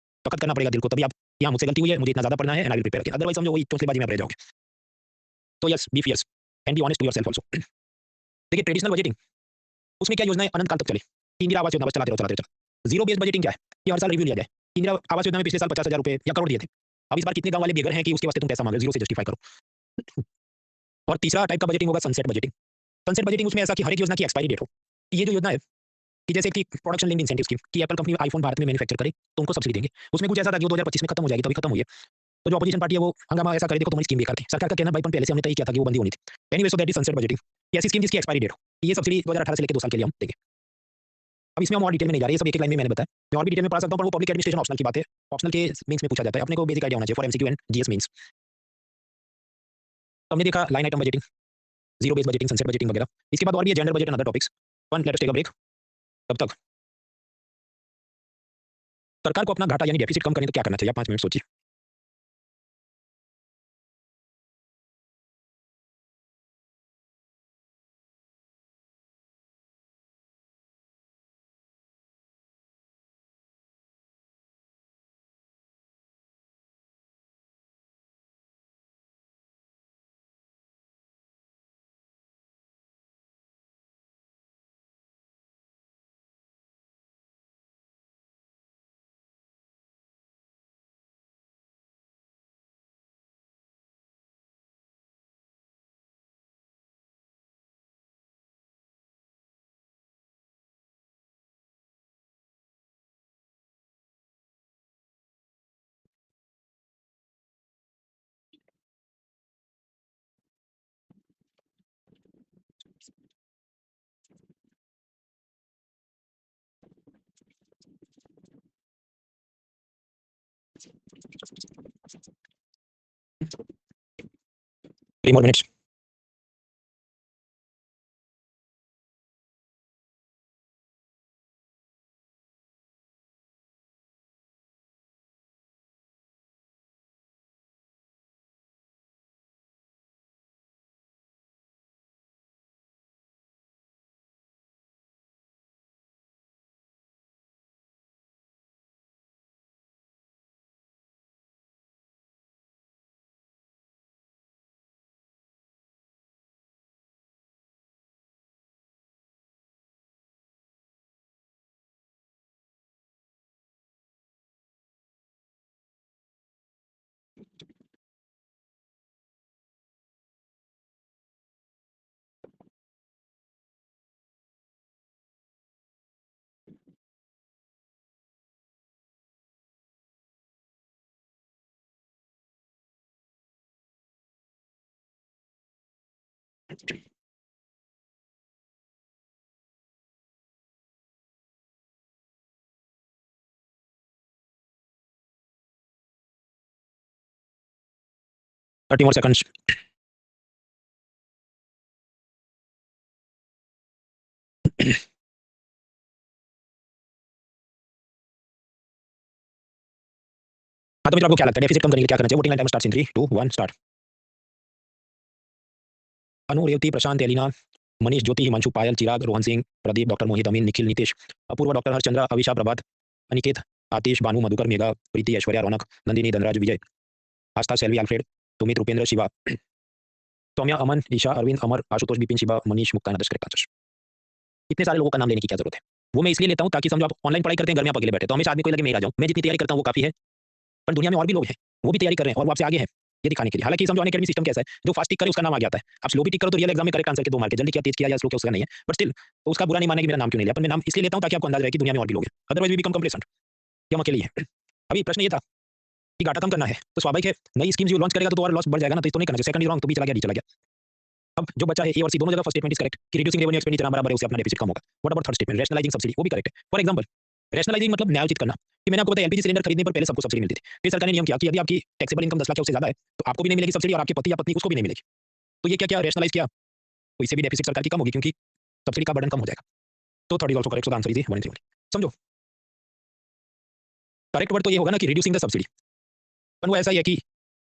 Speaker 1: तकत करना पड़ेगा दिल को, तभी आप यहाँ मुझसे गलती हुई है, मुझे इतना ज्यादा पढ़ना है and I will prepare. Otherwise समझो वही चौंसलेबाजी में आप रह जाओगे। तो yes, be fierce and be honest to yourself also. देखिए ट्रेडिशनल बजटिंग उसमें क्या योजना है, अनंत काल तक चले। इंदिरा आवास योजना बस चलाते रहो चलाते रहो। जीरो बेस्ड बजटिंग क्या है, ये हर साल रिव्यू लिया जाए। इंदिरा आवास योजना में पिछले साल 50,000 रुपए या करोड़ दिए थे, अब इस बार कितने गांव वाले बेघर हैं कि उसके वास्ते तुम पैसा मांग रहे हो, जीरो से जस्टिफाई करो। और तीसरा टाइप का बजटिंग होगा सनसेट बजटिंग। सनसेट बजटिंग उसमें ऐसा कि हर एक योजना की एक्सपायरी डेट हो। ये जो योजना है कि जैसे कि प्रोडक्शन लिंक्ड इंसेंटिव स्कीम कि एप्पल कंपनी आईफोन भारत में मैन्युफैक्चर करे तो उनको सब्सिडी देंगे। उसमें कुछ ऐसा था कि वो 2025 में खत्म हो जाएगी, तो अभी खत्म हुई है। तो जो अपोजिशन पार्टी है वो हंगामा ऐसा करे, देखो तुम्हारी स्कीम बेकार थी। सरकार का कहना भाई पहले से हमने तय किया था कि वो बंदी होनी थी। Anyway so that is sunset budgeting. ऐसी स्कीम जिसकी एक्सपायरी डेट हो, ये सब्सिडी 2018 से लेकर 2 साल के लिए हम देंगे। अब इसमें हम और डिटेल में नहीं जा रहे, ये सब एक एक लाइन में मैंने बताया। मैं और भी डिटेल में पढ़ा सकता हूं, पर वो पब्लिक एडमिनिस्ट्रेशन ऑप्शनल की बात है। ऑप्शनल के मेंस में पूछा जाता है, अपने को बेसिक आइडिया होना चाहिए for MCQ and GS mains. तो हमने देखा line item budgeting, zero based budgeting, sunset budgeting वगैरह। इसके बाद और भी है gender budget and other topics. One let us take a break. तब तक सरकार को अपना घाटा यानी डेफिसिट कम करने तो क्या करना चाहिए, आप 5 मिनट सोचिए। Three more minutes. Thirty more seconds. हाँ तो मित्रों आपको क्या लगता है डेफिसिट कम करने के लिए क्या करना चाहिए? Voting time starts in 3 2 1 start. Anu, Revati, Prashant, Elina, Manish, Jyoti, Himanshu, Payal, Chirag, Rohan Singh, Pradeep, doctor Mohit, Amin, Nikhil, Nitesh, Apurva, doctor Harchandra, Avisha, Prabhat, Aniket, Atish, Banu, Madhukar, Megha, Preeti, Aishwarya, Raunak, Nandini, Dhanraj, Vijay, Astha, Selvi, Alfred, Sumit, Rupendra, Shiva, Saumya, Aman, Isha, Arvind, Amar, Ashutosh, Bipin, Shiva, Manish, Muktan, Adarsh, correct answer. इतने सारे लोगों का नाम लेने की क्या जरूरत है? वो मैं इसलिए लेता हूँ ताकि समझो आप ऑनलाइन पढ़ाई करते हैं, घर में आप अकेले बैठे तो हमेशा आदमी को लगे मैं ही आ जाऊँ, मैं जितनी तैयारी करता हूँ वो काफी है। पर दुनिया में और भी लोग हैं, वो भी तैयारी कर रहे हैं और वो आपसे आगे हैं, ये दिखाने के लिए। हालांकि समझो अनअकैडमी सिस्टम कैसा है, जो फास्ट टिक करे उसका नाम आ जाता है। आप स्लो भी टिक करो तो रियल एग्जाम में करेक्ट आंसर के 2 मार्क है, जल्दी किया तेज किया या स्लो किया उसका नहीं है, बट स्टिल तो उसका बुरा नहीं माने कि मेरा नाम क्यों नहीं लिया। पर मैं नाम इसलिए लेता हूँ ताकि आपको अंदाजा रहे कि दुनिया में और भी लोग हैं, अदरवाइज वी बिकम कंप्लेसेंट कि हम अकेले ही हैं। अभी प्रश्न ये था कि घाटा कम करना है तो स्वाभाविक है नई स्कीम्स जो लॉन्च करेगा तो और लॉस बढ़ जाएगा ना, तो इसको नहीं करना चाहिए। सेकंड इज रॉन्ग, तो बी चला गया, डी चला गया। अब जो बच्चा है ए और सी दोनों जगह फर्स्ट स्टेटमेंट इज करेक्ट कि रिड्यूसिंग रेवेन्यू एक्सपेंडिचर बराबर है उससे अपना डेफिसिट कम होगा। What about third statement rationalising subsidy, वो भी करेक्ट है। फॉर एग्जांपल रैशनलाइजिंग मतलब न्यायोचित करना कि मैंने आपको बताया एलपीजी सिलेंडर खरीदने पर पहले सबको सब्सिडी मिलती थी, फिर सरकार ने नियम किया कि यदि आपकी टैक्सेबल इनकम 10 लाख या उससे ज़्यादा है तो आपको भी नहीं मिलेगी सब्सिडी और आपके पति या पत्नी उसको भी नहीं मिलेगी। तो ये क्या किया, रैशनलाइज किया, तो इससे भी डेफिसिट सरकार की कम होगी क्योंकि सब्सिडी का बर्डन कम हो जाएगा। तो third is also correct, so the answer is 1 and 3 only। समझो, करेक्ट वर्ड तो ये होगा ना कि रिड्यूसिंग द सब्सिडी, पर वो ऐसा ही है कि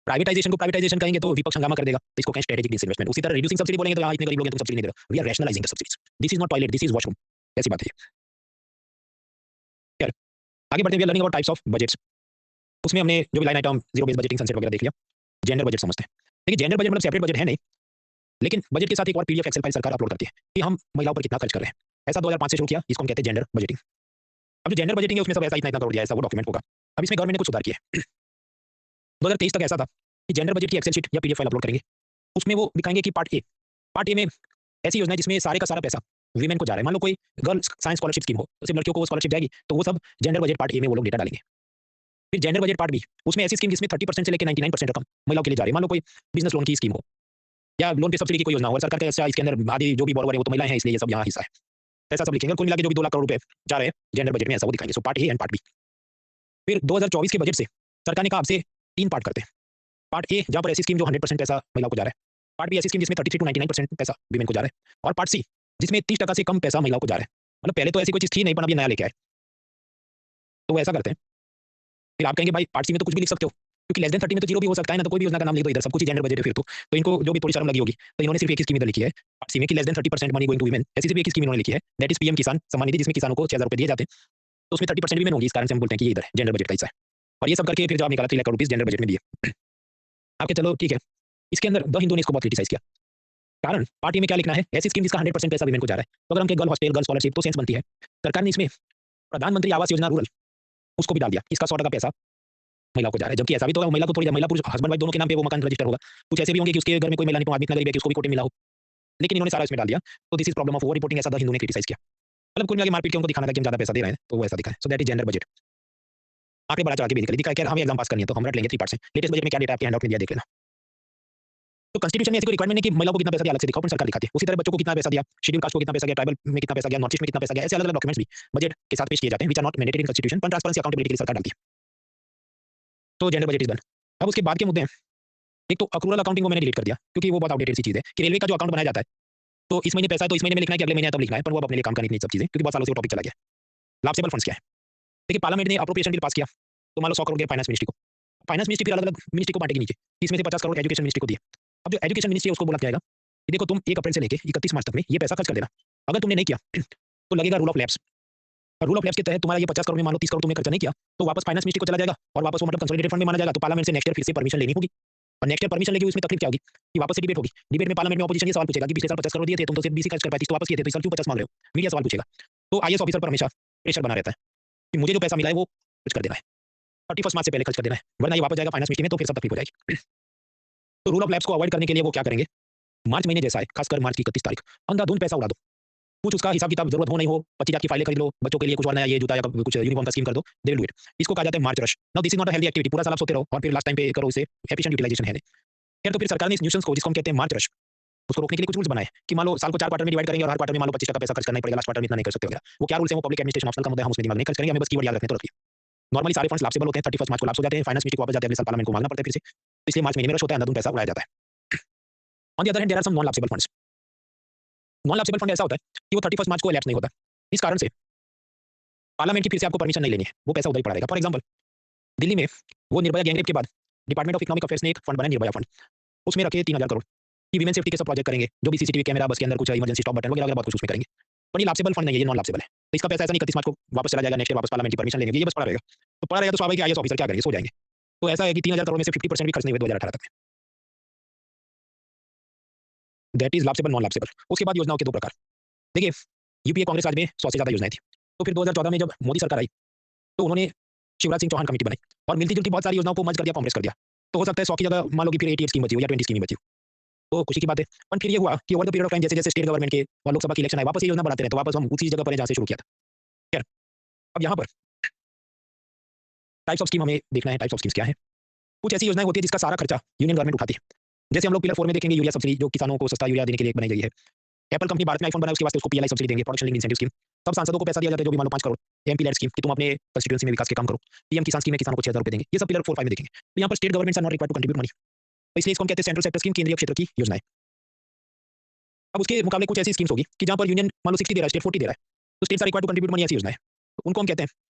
Speaker 1: प्राइवेटाइजेशन को प्राइवेटाइजेशन कहेंगे तो विपक्ष हंगामा कर देगा, तो इसको कहें स्ट्रेटेजिक डिसइन्वेस्टमेंट। उसी तरह रिड्यूसिंग सब्सिडी बोलेंगे तो यहाँ इतने गरीब लोग हैं तुम सब्सिडी नहीं दे रहे हो, we are rationalising the subsidies, this is not toilet, this is washroom, ऐसी बात है। खैर आगे बढ़ते हैं, we are learning about types of budgets. उसमें हमने जो भी line item zero base budgeting sunset वगैरह देख लिया। जेंडर बजट समझते हैं। देखिए जेंडर बजट मतलब सेपरेट बजट है नहीं, लेकिन बजट के साथ एक और पीडीएफ एक्सेल फाइल सरकार अपलोड करती है कि हम महिलाओं पर कितना खर्च कर रहे हैं। ऐसा 2005 से शुरू किया, इसको हम कहते हैं जेंडर बजटिंग। अब जो जेंडर बजटिंग है उसमें सब ऐसा इतना इतना करोड़ दिया, ऐसा वो डॉक्यूमेंट होगा। अब इसमें गवर्नमेंट ने कुछ सुधार किया है। 2023 तक ऐसा था कि जेंडर बजट की एक्सेल शीट या पीडीएफ फाइल अपलोड करेंगे, उसमें वो दिखाएंगे कि पार्ट ए में ऐसी योजना है जिसमें सारे का सारा पैसा वीमेन को जा रहा है। मान लो कोई गर्ल्स साइंस स्कॉलरशिप स्कीम हो, तो सिर्फ लड़कियों को वो स्कॉलरशिप जाएगी, तो वो सब जेंडर बजट पार्ट ए में वो लोग डेटा डालेंगे। फिर जेंडर बजट पार्ट बी, उसमें ऐसी स्कीम जिसमें 30% से लेकर 99% रकम महिलाओं के लिए जा रही है। मान लो कोई बिजनेस लोन की स्कीम हो या लोन पे सब्सिडी की कोई योजना हो, सरकार का ऐसा इसके अंदर आधी जो भी बॉरोवर है वो तो महिलाएं हैं, इसलिए ये सब यहाँ हिस्सा है, ऐसा सब लिखेंगे। कुल मिला के जो भी 2 लाख करोड़ रुपए जा रहे हैं जेंडर बजट में, ऐसा वो दिखाएंगे। So part A and part B. फिर 2024 के बजट से सरकार ने कहा आपसे 3 पार्ट करते हैं। पार्ट ए जहाँ पर ऐसी स्कीम जो 100% पैसा महिलाओं को जा रहा है, पार्ट बी ऐसी स्कीम जिसमें 33 to 99% पैसा वीमेन को जा रहा है, और पार्ट सी जिसमें 30% से कम पैसा महिलाओं को जा रहा है। मतलब पहले तो ऐसी कोई चीज थी नहीं, पर अब ये नया लेके आए। तो वो ऐसा करते हैं। फिर आप कहेंगे भाई पार्ट सी में तो कुछ भी लिख सकते हो, क्योंकि लेस देन 30 में तो जीरो भी हो सकता है ना, तो कोई भी योजना का नाम लिख दो, इधर सब कुछ ही जेंडर बजट है। फिर तो इनको जो भी थोड़ी शर्म लगी होगी, तो इन्होंने सिर्फ एक ही स्कीम इधर लिखी है पार्ट सी में कि less than 30% money going to women. ऐसी सिर्फ एक ही स्कीम इन्होंने लिखी है, दैट इज पीएम किसान सम्मान निधि, जिसमें किसानों को 6000 रुपए दिए जाते हैं। तो उसमें 30% वीमेन होगी, इस कारण से हम बोलते हैं कि ये इधर जेंडर बजट का हिस्सा है। और ये सब करके फिर जवाब निकाला 3 लाख रुपीस जेंडर बजट में दिए। आपके चलो ठीक है, इसके अंदर द हिंदू ने इसको बहुत क्रिटिसाइज किया। कारण पार्ट ए में क्या लिखना है, ऐसी स्कीम जिसका 100% पैसा वीमेन को जा रहा है। तो अगर हम गर्ल हॉस्टल गर्ल स्कॉलरशिप तो सेंस बनती है। सरकार ने इसमें प्रधानमंत्री आवास योजना रूरल उसको भी डाल दिया, इसका 100% पैसा महिलाओं को जा रहा है। जबकि ऐसा भी तो महिला को थोड़ी, महिला पुरुष हस्बैंड वाइफ दोनों के नाम पे वो मकान रजिस्टर होगा। कुछ ऐसे भी होंगे कि उसके घर में कोई महिला नहीं, तो आदमी इतना गरीब है कि उसको भी कोटे मिला हो, लेकिन इन्होंने सारा इसमें डाल दिया। तो this is problem of over reporting, ऐसा द हिंदू ने क्रिटिसाइज किया। मतलब कुल मिला के मारपीट के उनको दिखाना था कि हम ज्यादा पैसा दे रहे हैं, तो वो ऐसा दिखा है। So that is gender budget. आगे बढ़ा चढ़ा के भी दिखा है, हमें एग्जाम पास करनी है तो हम रट लेंगे 3 पार्ट से। लेटेस्ट बजट में क्या डेटा आपके हैंडआउट में दिया, देख लेना। तो कॉन्स्टिट्यूशन में ऐसी कोई रिक्वायरमेंट नहीं कि महिलाओं को कितना पैसा दिया अलग से दिखाओ, पर सरकार दिखाती है। उसी तरह बच्चों को कितना पैसा दिया, शेड्यूल कास्ट को कितना पैसा गया, ट्राइबल में कितना पैसा गया, नॉर्थ ईस्ट में कितना पैसा गया, ऐसे अलग-अलग डॉक्यूमेंट्स भी बजट के साथ पेश किए जाते हैं, which are not mandatory in constitution, पर ट्रांसपेरेंसी अकाउंटेबिलिटी के लिए सरकार डालती है। तो जेंडर बजट इज डन। अब उसके बाद के मुद्दे हैं। एक तो अक्रूरल अकाउंटिंग को मैंने डिलीट कर दिया, क्योंकि वो बहुत आउटडेटेड सी चीज़ है कि रेलवे का जो अकाउंट बनाया जाता है, तो इस महीने पैसा है तो इस महीने में लिखना है कि अगले महीने तब लिखना है, पर वो अब अपने लिए काम करनी नहीं सब चीज़ें, क्योंकि बहुत सालों से वो टॉपिक चला गया। लाप्सेबल फंड्स क्या है? देखिए पार्लियामेंट ने अप्रोप्रिएशन बिल पास किया, तो मान लो 100 करोड़ दिया फाइनेंस मिनिस्ट्री को। फाइनेंस मिनिस्ट्री फिर अलग-अलग मिनिस्ट्री को बांटेगी नीचे, इसमें से 50 करोड़ एजुकेशन मिनिस्ट्री को दिए। अब जो एजुकेशन मिनिस्ट्री है उसको बोला जाएगा कि देखो तुम 1 अप्रैल से लेके 31 मार्च तक में ये पैसा खर्च कर देना। अगर तुमने नहीं किया तो लगेगा रूल ऑफ लैप्स। और रूल ऑफ लैप्स के तहत तुम्हारा ये 50 करोड़ में मान लो 30 करोड़ तुमने खर्चा नहीं किया, तो वापस फाइनेंस मिनिस्ट्री को चला जाएगा और वापस वो मतलब कंसोलिडेटेड फंड में माना जाएगा। तो पार्लियामेंट से नेक्स्ट ईयर फिर से परमिशन लेनी होगी, और नेक्स्ट ईयर परमिशन लेके उसमें तकलीफ क्या होगी कि वापस से डिबेट होगी। डिबेट में पार्लियामेंट में ऑपोजिशन ये सवाल पूछेगा कि पिछले साल 50 करोड़ दिए थे, तुम तो सिर्फ 20 ही खर्च कर पाए, तो वापस किए थे, तो इस साल क्यों 50 मांग रहे हो? मीडिया सवाल पूछेगा। तो आईएएस ऑफिसर पर हमेशा प्रेशर बना रहता है कि मुझे जो पैसा मिला है वो खर्च कर देना है, 31 मार्च से पहले खर्च कर देना है, वरना ये वापस जाएगा फाइनेंस मिनिस्ट्री में, तो फिर सब तकलीफ हो जाएगी। तो रूल ऑफ लैप्स को अवॉइड करने के लिए वो क्या करेंगे, मार्च महीने जैसा है, खासकर मार्च की 31 तारीख अंधाधुंध पैसा उड़ा दो। कुछ उसका हिसाब किताब जरूरत हो नहीं हो, 25,000 की फाइलें खरीद लो, बच्चों के लिए कुछ और नया ये जूता या कुछ यूनिफॉर्म का स्कीम कर दो, दे विल डू इट। इसको कहा जाता है March rush. Now this is not a healthy activity, पूरा साल आप सोते रहो और फिर लास्ट टाइम पे करो, इसे एफिशिएंट यूटिलाइजेशन है नहीं। खैर तो फिर सरकार ने इस न्यूसेंस को, जिसको हम कहते हैं मार्च रश, उसको रोकने के लिए कुछ रूल्स बनाए कि मान लो साल को 4 क्वार्टर में डिवाइड करेंगे और हर क्वार्टर में मान लो 25% पैसा खर्च करना ही पड़ेगा, लास्ट क्वार्टर में इतना नहीं कर सकते वगैरह। वो क्या रूल्स हैं, वो पब्लिक एडमिनिस्ट्रेशन ऑप्शनल का मुद्दा है, हम उसमें दिमाग नहीं खर्च करेंगे, हमें बस कीवर्ड याद रखने तो रखिए। नॉर्मली सारे फंड्स लाप्सेबल होते हैं, 31 मार्च को लाप्स हो जाते हैं, फाइनेंस मिनिस्ट्री को वापस जाते हैं, अगले साल पार्लियामेंट को मांगना पड़ता है फिर से। तो इसलिए मार्च महीने में रश होता है, अंधाधुंध पैसा उड़ाया जाता है। On the other hand there are some non lapsable funds. Non lapsable fund ऐसा होता है कि वो 31 मार्च को elapse नहीं होता। इस कारण से पार्लियामेंट की फिर से आपको परमिशन नहीं लेनी है, वो पैसा उधर ही पड़ा रहेगा। फॉर एग्जांपल दिल्ली में वो निर्भया गैंगरेप के बाद डिपार्टमेंट ऑफ इकोनॉमिक अफेयर्स ने एक फंड बनाया, निर्भया फंड। उसमें रखे 3000 करोड़ कि वीमेन सेफ्टी के सब प्रोजेक्ट करेंगे, जो भी सीसीटीवी कैमरा, बस के अंदर कुछ इमरजेंसी स्टॉप बटन वगैरह बहुत कुछ उसमें करेंगे। पर ये लाप्सेबल फंड नहीं है, ये नॉन लाप्सेबल है। तो इसका पैसा ऐसा नहीं 31 मार्च को वापस चला जाएगा, नेक्स्ट ईयर वापस पार्लियामेंट की परमिशन लेने, ये बस पड़ा रहेगा। तो पड़ा रहेगा तो स्वाभाविक आईएएस ऑफिसर क्या करेंगे, सो जाएंगे। तो ऐसा है कि 3000 करोड़ में से 50% भी खर्च नहीं हुए 2018 तक में। That is lapsable non lapsable. उसके बाद योजनाओं के 2 प्रकार। देखिए यूपीए कांग्रेस राज में 100 से ज्यादा योजनाएं थी। तो फिर 2014 में जब मोदी सरकार आई तो उन्होंने शिवराज सिंह चौहान कमेटी बनाई और मिलती-जुलती बहुत सारी योजनाओं को मर्ज कर दिया, कॉम्प्रेस कर दिया। तो हो सकता है 100 की जगह मान लो कि फिर 88 स्कीम बची हो या 20 स्कीम ही बची हो। तो खुशी की बात है। पर फिर ये हुआ कि over the period of time जैसे-जैसे स्टेट गवर्नमेंट के और लोकसभा के इलेक्शन आए, वापस ये योजना बढ़ाते रहे, तो वापस हम उसी जगह पर हैं जहाँ से शुरू किया था। खैर अब यहाँ पर टाइप्स ऑफ स्कीम हमें देखना है, टाइप्स ऑफ स्कीम्स क्या है। कुछ ऐसी योजनाएं होती है जिसका सारा खर्चा यूनियन गवर्नमेंट उठाती है। जैसे हम लोग पिलर 4 में देखेंगे यूरिया सब्सिडी, जो किसानों को सस्ता यूरिया देने के लिए बनाई गई है। एप्पल कंपनी भारत में आईफोन बनाए, उसके वास्ते उसको पीएलआई सब्सिडी देंगे, प्रोडक्शन लिंक इंसेंटिव स्कीम। सब सांसदों को पैसा दिया जाता है, जो भी मान लो 5 करोड़ एमपी लैड स्कीम कि तुम अपने कंस्टिट्यूएंसी में विकास के काम करो। पीएम किसान स्कीम में किसानों को 6,000 रुपए देंगे। ये सब पिलर 4 5 में देखेंगे। तो यहाँ पर state governments are not required to contribute money, तो इसलिए इसको हम कहते हैं सेंट्रल सेक्टर स्कीम, केंद्रीय क्षेत्र की योजनाएं। अब उसके मुकाबले कुछ ऐसी स्कीम्स होगी कि जहां पर यूनियन मान लो 60 दे रहा है, स्टेट 40 दे रहा है, तो states are required to contribute money, ऐसी योजनाएं। तो उनको हम कहते हैं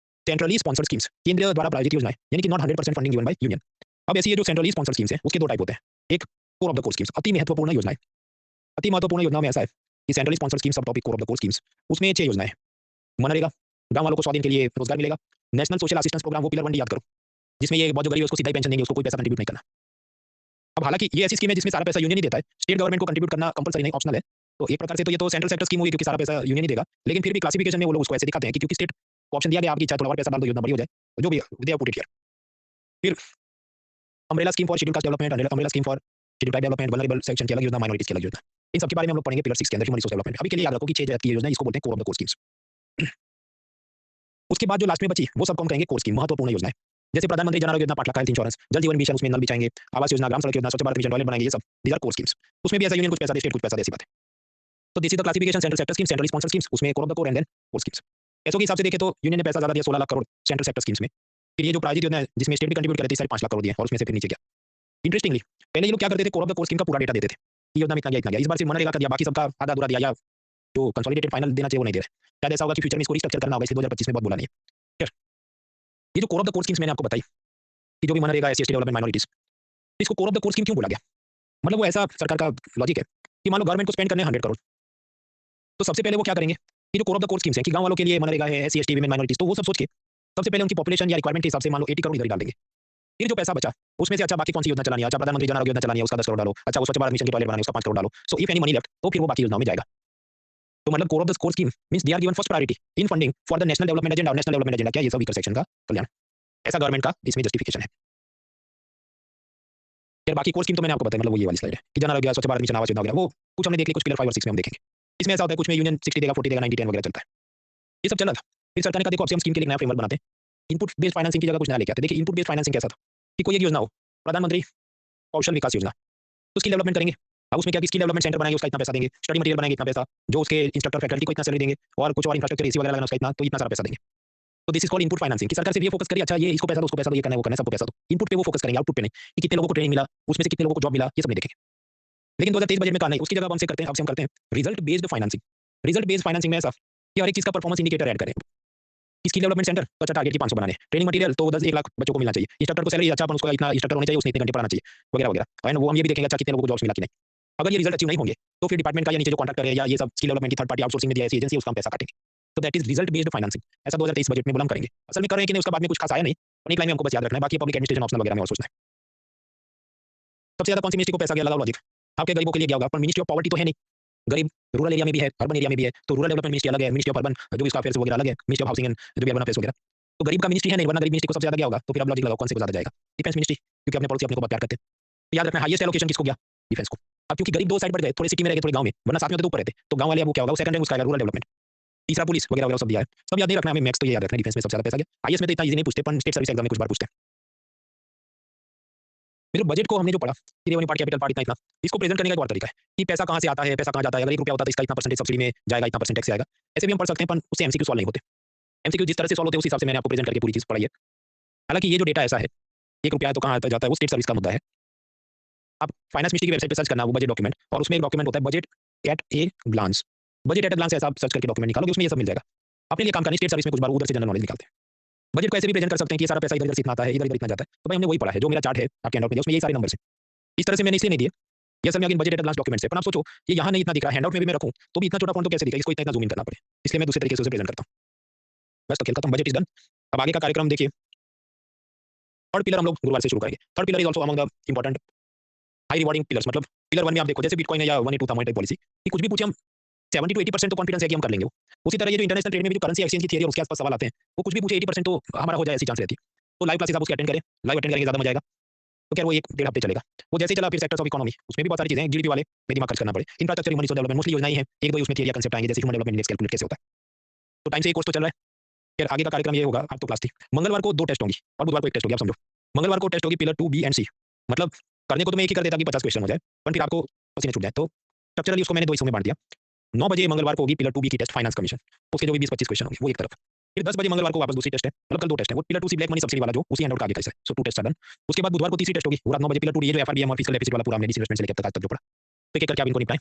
Speaker 1: सेंट्रली स्पॉन्सर्ड स्कीम्स, केंद्र द्वारा प्रायोजित योजनाएं, यानी कि not 100% funding given by union. अब ऐसी ये जो सेंट्रली स्पॉन्सर्ड स्कीम्स हैं, उसके दो टाइप होते हैं। एक core of the core schemes, अति महत्वपूर्ण योजनाएं। अति महत्वपूर्ण योजनाओं में ऐसा है कि सेंट्रली स्पॉन्सर्ड स्कीम सब topic core of the core schemes, उसमें 6 योजनाएं। मनरेगा, गांव वालों को 100 दिन के लिए रोजगार मिलेगा। नेशनल सोशल असिस्टेंस प्रोग्राम, वो पिलर 1 याद करो, जिसमें ये बहुत जो गरीब है उसको सीधा ही पेंशन देंगे, उसको कोई पैसा कंट्रीब्यूट नहीं करना। अब हालांकि ये ऐसी स्कीम है जिसमें सारा पैसा यूनियन ही देता है, स्टेट गवर्नमेंट को कंट्रीब्यूट करना कंपलसरी नहीं, ऑप्शनल है। तो एक प्रकार से तो ये तो सेंट्रल सेक्टर स्कीम होगी, क्योंकि सारा पैसा यूनियन ही देगा। लेकिन फिर भी क्लासिफिकेशन में वो लोग उसको ऐसे दिखाते हैं कि क्योंकि स्टेट को ऑप्शन दिया गया, आपकी इच्छा थोड़ा और पैसा डाल दो, योजना बड़ी हो जाए, जो भी they are put it here. फिर umbrella scheme for schedule caste development, umbrella scheme for schedule tribe development, vulnerable section की अलग योजना, माइनॉरिटीज की अलग योजना। इन सब के बारे में हम लोग पढ़ेंगे पिलर 6 के अंदर, ह्यूमन रिसोर्स डेवलपमेंट। अभी के लिए याद रखो कि 6 की योजना, इसको बोलते हैं core of the core schemes. उसके बाद जो लास्ट में बची वो सबको हम कहेंगे कोर स्कीम, महत्वपूर्ण योजनाएं। जैसे प्रधानमंत्री जन आरोग्य योजना, 5 लाख का हेल्थ इंश्योरेंस, जल जीवन मिशन उसमें नल बिछाएंगे, आवास योजना, ग्राम सड़क योजना, स्वच्छ भारत मिशन, टॉयलेट बनाएंगे, ये सब दीज आर कोर स्कीम्स। उसमें भी ऐसा यूनियन कुछ पैसा दे, स्टेट कुछ पैसा दे, ऐसी बात है। तो this is the classification, central sector schemes, centrally sponsored schemes, उसमें core of the core and then core schemes. SO के हिसाब से देखें तो यूनियन ने पैसा ज्यादा दिया, 16 lakh crore central sector schemes में। फिर ये जो प्रायोजित योजना है जिसमें स्टेट भी कंट्रीब्यूट करे थे, 5.5 लाख करोड़ दिए, और उसमें से फिर नीचे गया। इंटरेस्टिंगली पहले ये लोग क्या करते थे, core of the core scheme का पूरा डेटा देते थे कि योजना में इतना गया, इतना गया। इस बार सिर्फ मनरेगा का दिया, बाकी सबका आधा अधूरा दिया, या जो कंसोलिडेटेड फाइनल देना चाहिए वो नहीं दे रहे। शायद ऐसा होगा कि फ्यूचर में इसको रिस्ट्रक्चर करना होगा, इसलिए 2025 में बहुत बोला नहीं है। ये जो core of the core schemes मैंने आपको बताई कि जो भी MNREGA, SC ST development, minorities, इसको core of the core scheme क्यों बोला गया? मतलब वो ऐसा सरकार का लॉजिक है कि मान लो गवर्नमेंट को स्पेंड करने 100 करोड़, तो सबसे पहले वो क्या करेंगे कि जो core of the core schemes हैं कि गांव वालों के लिए मनरेगा है, एससी एसटी वीमेन माइनॉरिटीज, तो वो सब सोच के सबसे पहले उनकी पॉपुलेशन या रिक्वायरमेंट के हिसाब से मान लो 80 करोड़ इधर ही डाल देंगे। फिर जो पैसा बचा उसमें से अच्छा बाकी कौन सी योजना चलानी है, अच्छा प्रधानमंत्री जन आरोग्य योजना चलानी है, उसका 10 करोड़ डालो, अच्छा वो स्वच्छ भारत मिशन की टॉयलेट बनानी है, उसका 5 करोड़ डालो। So if any money left, तो फिर वो बाकी योजनाओं में जाएगा। तो मतलब core of the core scheme means they are given first priority in funding for the national development agenda. National development agenda क्या है? ये सब वीकर सेक्शन का कल्याण, ऐसा गवर्नमेंट का इसमें जस्टिफिकेशन है। फिर बाकी कोर स्कीम तो मैंने आपको बताया, मतलब वो ये वाली स्लाइड है कि जन आरोग्य, स्वच्छ भारत मिशन, आवास योजना वगैरह, वो कुछ हमने देख लिया, कुछ पिलर 5 और 6 में हम देखेंगे। इसमें ऐसा होता है कुछ में यूनियन 60 देगा, 40 देगा, 90 10 वगैरह चलता है। ये सब चला था। फिर सरकार ने कहा देखो अब से हम स्कीम के लिए नया फ्रेमवर्क बनाते हैं, इनपुट बेस्ड फाइनेंसिंग की जगह कुछ नया लेके आते हैं। देखिए इनपुट बेस्ड फाइनेंसिंग कैसा था कि कोई एक योजना हो, प्रधानमंत्री कौशल विकास योजना, तो स्किल डेवलपमेंट करेंगे। अब उसमें क्या कि स्किल डेवलपमेंट सेंटर बनाएंगे, उसका इतना पैसा देंगे, स्टडी मटेरियल बनाएंगे, इतना पैसा, जो उसके इंस्ट्रक्टर फैकल्टी को इतना सैलरी देंगे, और कुछ और इंफ्रास्ट्रक्चर एसी वगैरह लगाना, उसका इतना, तो इतना सारा पैसा देंगे। तो this is called input financing कि सरकार सिर्फ ये फोकस करी, अच्छा ये इसको पैसा दो, उसको पैसा दो, ये करना है, वो करना है, सबको पैसा दो। इनपुट पे वो फोकस करेंगे, आउटपुट पे नहीं कि कितने लोगों को ट्रेनिंग मिला, उसमें से कितने लोगों को जॉब मिला, ये सब नहीं देखेंगे। लेकिन 2023 बजट में कहा नहीं, उसकी जगह अब हमसे करते हैं, अब से हम करते हैं result based financing. Result based financing में ऐसा कि हर एक चीज का परफॉर्मेंस इंडिकेटर ऐड करें। स्किल डेवलपमेंट सेंटर तो अच्छा टारगेट की 500 बनाने, ट्रेनिंग मटेरियल तो 1 लाख बच्चों को मिलना चाहिए, इंस्ट्रक्टर को सैलरी अच्छा अपन उसको इतना इंस्ट्रक्टर होने चाहिए, उसने इतने घंटे पढ़ाना चाहिए, वगैरह वगैरह। एंड वो हम ये भी देखेंगे अच्छा कितने लोगों को जॉब्स मिला कि नहीं। अगर ये रिजल्ट अचीव नहीं होंगे तो फिर डिपार्टमेंट का या नीचे जो कॉन्ट्रैक्टर है या ये सब स्किल डेवलपमेंट की थर्ड पार्टी आउटसोर्सिंग में दिया ऐसी एजेंसी, उसका हम पैसा काटेंगे। तो that is result based financing. ऐसा 2023 बजट में बोला हम करेंगे, असल में कर रहे हैं कि नहीं उसका बाद में कुछ खास आया नहीं, और एक लाइन में हमको बस याद रखना है, बाकी पब्लिक एडमिनिस्ट्रेशन ऑप्शनल वगैरह में और सोचना है। सबसे ज्यादा कौन सी मिनिस्ट्री को पैसा गया, लगाओ लॉजिक। आपके गरीबों के लिए गया होगा, पर मिनिस्ट्री ऑफ पॉवर्टी तो है नहीं, गरीब रूरल एरिया में भी है, अर्बन एरिया में भी है, तो रूरल डेवलपमेंट मिनिस्ट्री अलग है, मिनिस्ट्री ऑफ अर्बन जो भी उसका अफेयर्स वगैरह अलग है, मिनिस्ट्री ऑफ हाउसिंग एंड जो भी अर्बन अफेयर्स वगैरह। तो गरीब का मिनिस्ट्री है नहीं, वरना गरीब मिनिस्ट्री को सबसे ज्यादा गया होगा, तो फिर अब लॉजिक लगाओ कौन से को ज्यादा जाएगा। डिफेंस मिनिस्ट्री, क्योंकि अपने पड़ोसी अपने को बहुत प्यार करते हैं, तो याद रखना हाईएस्ट एलोकेशन किसको गया, डिफेंस को। अब क्योंकि गरीब दो साइड बढ़ गए, थोड़े सिटी में रह गए, थोड़े गांव में, वरना साथ में तो ऊपर रहते, तो गांव वाले अब वो क्या होगा, सेकंड रैंक उसका आएगा रूरल डेवलपमेंट, तीसरा पुलिस वगैरह वगैरह सब दिया है। सब याद नहीं रखना, हमें मैक्स तो ये याद रखना, डिफेंस में सबसे ज्यादा पैसा गया। आईएएस में तो इतना इजी नहीं पूछते, पर स्टेट सर्विस एग्जाम में कुछ बार पूछते हैं। फिर बजट को हमने जो पढ़ा कि रेवेन्यू पार्ट, कैपिटल पार्ट, इतना इतना, इसको प्रेजेंट करने का एक और तरीका है कि पैसा कहां से आता है, पैसा कहां जाता है। अगर 1 रुपया होता है तो इसका इतना परसेंटेज सब्सिडी में जाएगा, इतना परसेंट टैक्स से आएगा, ऐसे भी हम पढ़ सकते हैं, पर उससे एमसीक्यू सॉल्व नहीं होते। एमसीक्यू जिस तरह से सॉल्व होते हैं उस हिसाब से मैंने आपको प्रेजेंट करके पूरी चीज पढ़ाई है। हालांकि ये जो डेटा ऐसा है, 1 रुपया तो कहां आता जाता है, वो स्टेट सर्विस का मुद्दा है। आप फाइनेंस मिनिस्ट्री की वेबसाइट पे सर्च करना, वो बजट डॉक्यूमेंट, और उसमें एक डॉक्यूमेंट होता है budget at a glance. Budget at a glance ऐसा आप सर्च करके डॉक्यूमेंट निकालोगे, उसमें ये सब मिल जाएगा। अपने लिए काम करनी, स्टेट सर्विस में कुछ बार उधर से जनरल नॉलेज निकालते हैं। बजट को ऐसे भी प्रेजेंट कर सकते हैं कि सारा पैसा इधर इधर से इतना आता है, इधर इधर इतना जाता है। तो भाई हमने वही पढ़ा है, जो मेरा चार्ट है आपके हैंडआउट में, उसमें यही सारे नंबर है। इस तरह से मैंने इसलिए नहीं दिए, ये सब में बजट एट ग्लांस डॉक्यूमेंट्स है, पर आप सोचो ये यहाँ नहीं इतना दिख रहा है, हैंडआउट में भी मैं रखूं तो भी इतना छोटा फॉन्ट तो कैसे दिखेगा, इसको इतना जूम इन करना पड़े, इसलिए मैं दूसरे तरीके से उसे प्रेजेंट करता हूं। बस तो खेल खत्म, बजट इज डन। अब आगे का कार्यक्रम देखिए। थर्ड पिलर हम लोग गुरुवार से शुरू करेंगे। Third pillar is also among the important high rewarding pillars. मतलब पिलर 1 में आप देखो जैसे बिटकॉइन है या 182 था मॉनेटरी पॉलिसी, कि कुछ भी पूछे हम 70 to 80% तो कॉन्फिडेंस है कि हम कर लेंगे वो। उसी तरह ये जो इंटरनेशनल ट्रेड में भी जो करेंसी एक्सचेंज की थियरी और उसके आसपास सवाल आते हैं, वो कुछ भी पूछे 80% तो हमारा हो जाए, ऐसी चांस रहती है। तो लाइव क्लासेस आप उसके अटेंड करें, लाइव अटेंड करेंगे ज्यादा मजा आएगा। तो खैर वो 1-1.5 हफ्ते चलेगा। वो जैसे चला फिर सेक्टर्स ऑफ इकोनॉमी, उसमें भी बहुत सारी चीजें हैं, जीडीपी वाले में दिमाग खर्च करना पड़े। Infrastructure, human resource development, mostly योजनाएं हैं, एक दो उसमें थियरी कंसेप्ट आएंगे, जैसे ह्यूमन डेवलपमेंट इंडेक्स कैलकुलेट कैसे होता है। तो टाइम से ये कोर्स तो चल रहा है। फिर आगे का कार्यक्रम ये होगा, आप तो क्लास थी, मंगलवार को 2 टेस्ट होंगी और बुधवार को 1 टेस्ट होगी। आप समझो मंगलवार को टेस्ट होगी पिलर 2 बी एंड सी, मतलब करने को तो मैं एक ही कर देता कि 50 क्वेश्चन हो जाए, पर फिर आपको पसीने छूट जाए, तो स्ट्रक्चरली उसको मैंने 2 हिस्सों में बांट दिया। 9 बजे मंगलवार को होगी पिलर 2 बी की टेस्ट फाइनेंस कमीशन, उसके जो भी 20-25 क्वेश्चन होंगे वो एक तरफ। फिर 10 बजे मंगलवार को वापस दूसरी टेस्ट है, मतलब कल 2 टेस्ट है, वो पिलर 2 सी ब्लैक मनी सब्सिडी वाला जो उसी हैंडआउट का आगे का है। सो 2 टेस्ट डन। उसके बाद बुधवार को तीसरी टेस्ट होगी, वो रात 9 बजे पिलर 2 ये जो एफआरबीएम और फिजिकल डेफिसिट वाला पूरा हमने डिसइन्वेस्टमेंट से लेकर तक आज तक जो पढ़ा, तो एक करके आप इनको निपटाएं।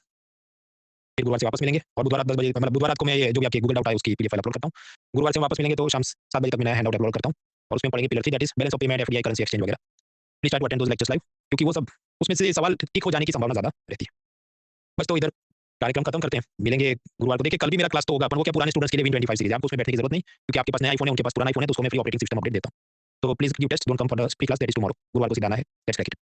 Speaker 1: फिर गुरुवार से वापस मिलेंगे और बुधवार रात 10 बजे, मतलब बुधवार रात को मैं ये जो भी आपकी गूगल डाउट है उसकी पीडीएफ फाइल अपलोड करता हूँ। गुरुवार से वापस मिलेंगे तो शाम 7 बजे तक मैं हैंडआउट अपलोड करता हूँ और उसमें पढ़ेंगे pillar 3 that is balance of payment, FDI, currency exchange वगैरह। Please try to attend those lectures live, क्योंकि वो सब उसमें से सवाल ठीक हो जाने की संभावना ज्यादा रहती है। बस तो इधर कार्यक्रम खत्म करते हैं, मिलेंगे गुरुवार को। देखिए कल भी मेरा क्लास तो होगा, अपन वो क्या पुराने स्टूडेंट्स के लिए Win25 सीरीज है, आपको उसमें बैठने की जरूरत नहीं, क्योंकि आपके पास नया आईफोन है, उनके पास पुराना आईफोन है, तो उसको मैं फ्री ऑपरेटिंग सिस्टम अपडेट देता हूँ। तो please give test, don't come for the free class that is tomorrow. गुरुवार को सीधा आना है, लेट्स टेक इट।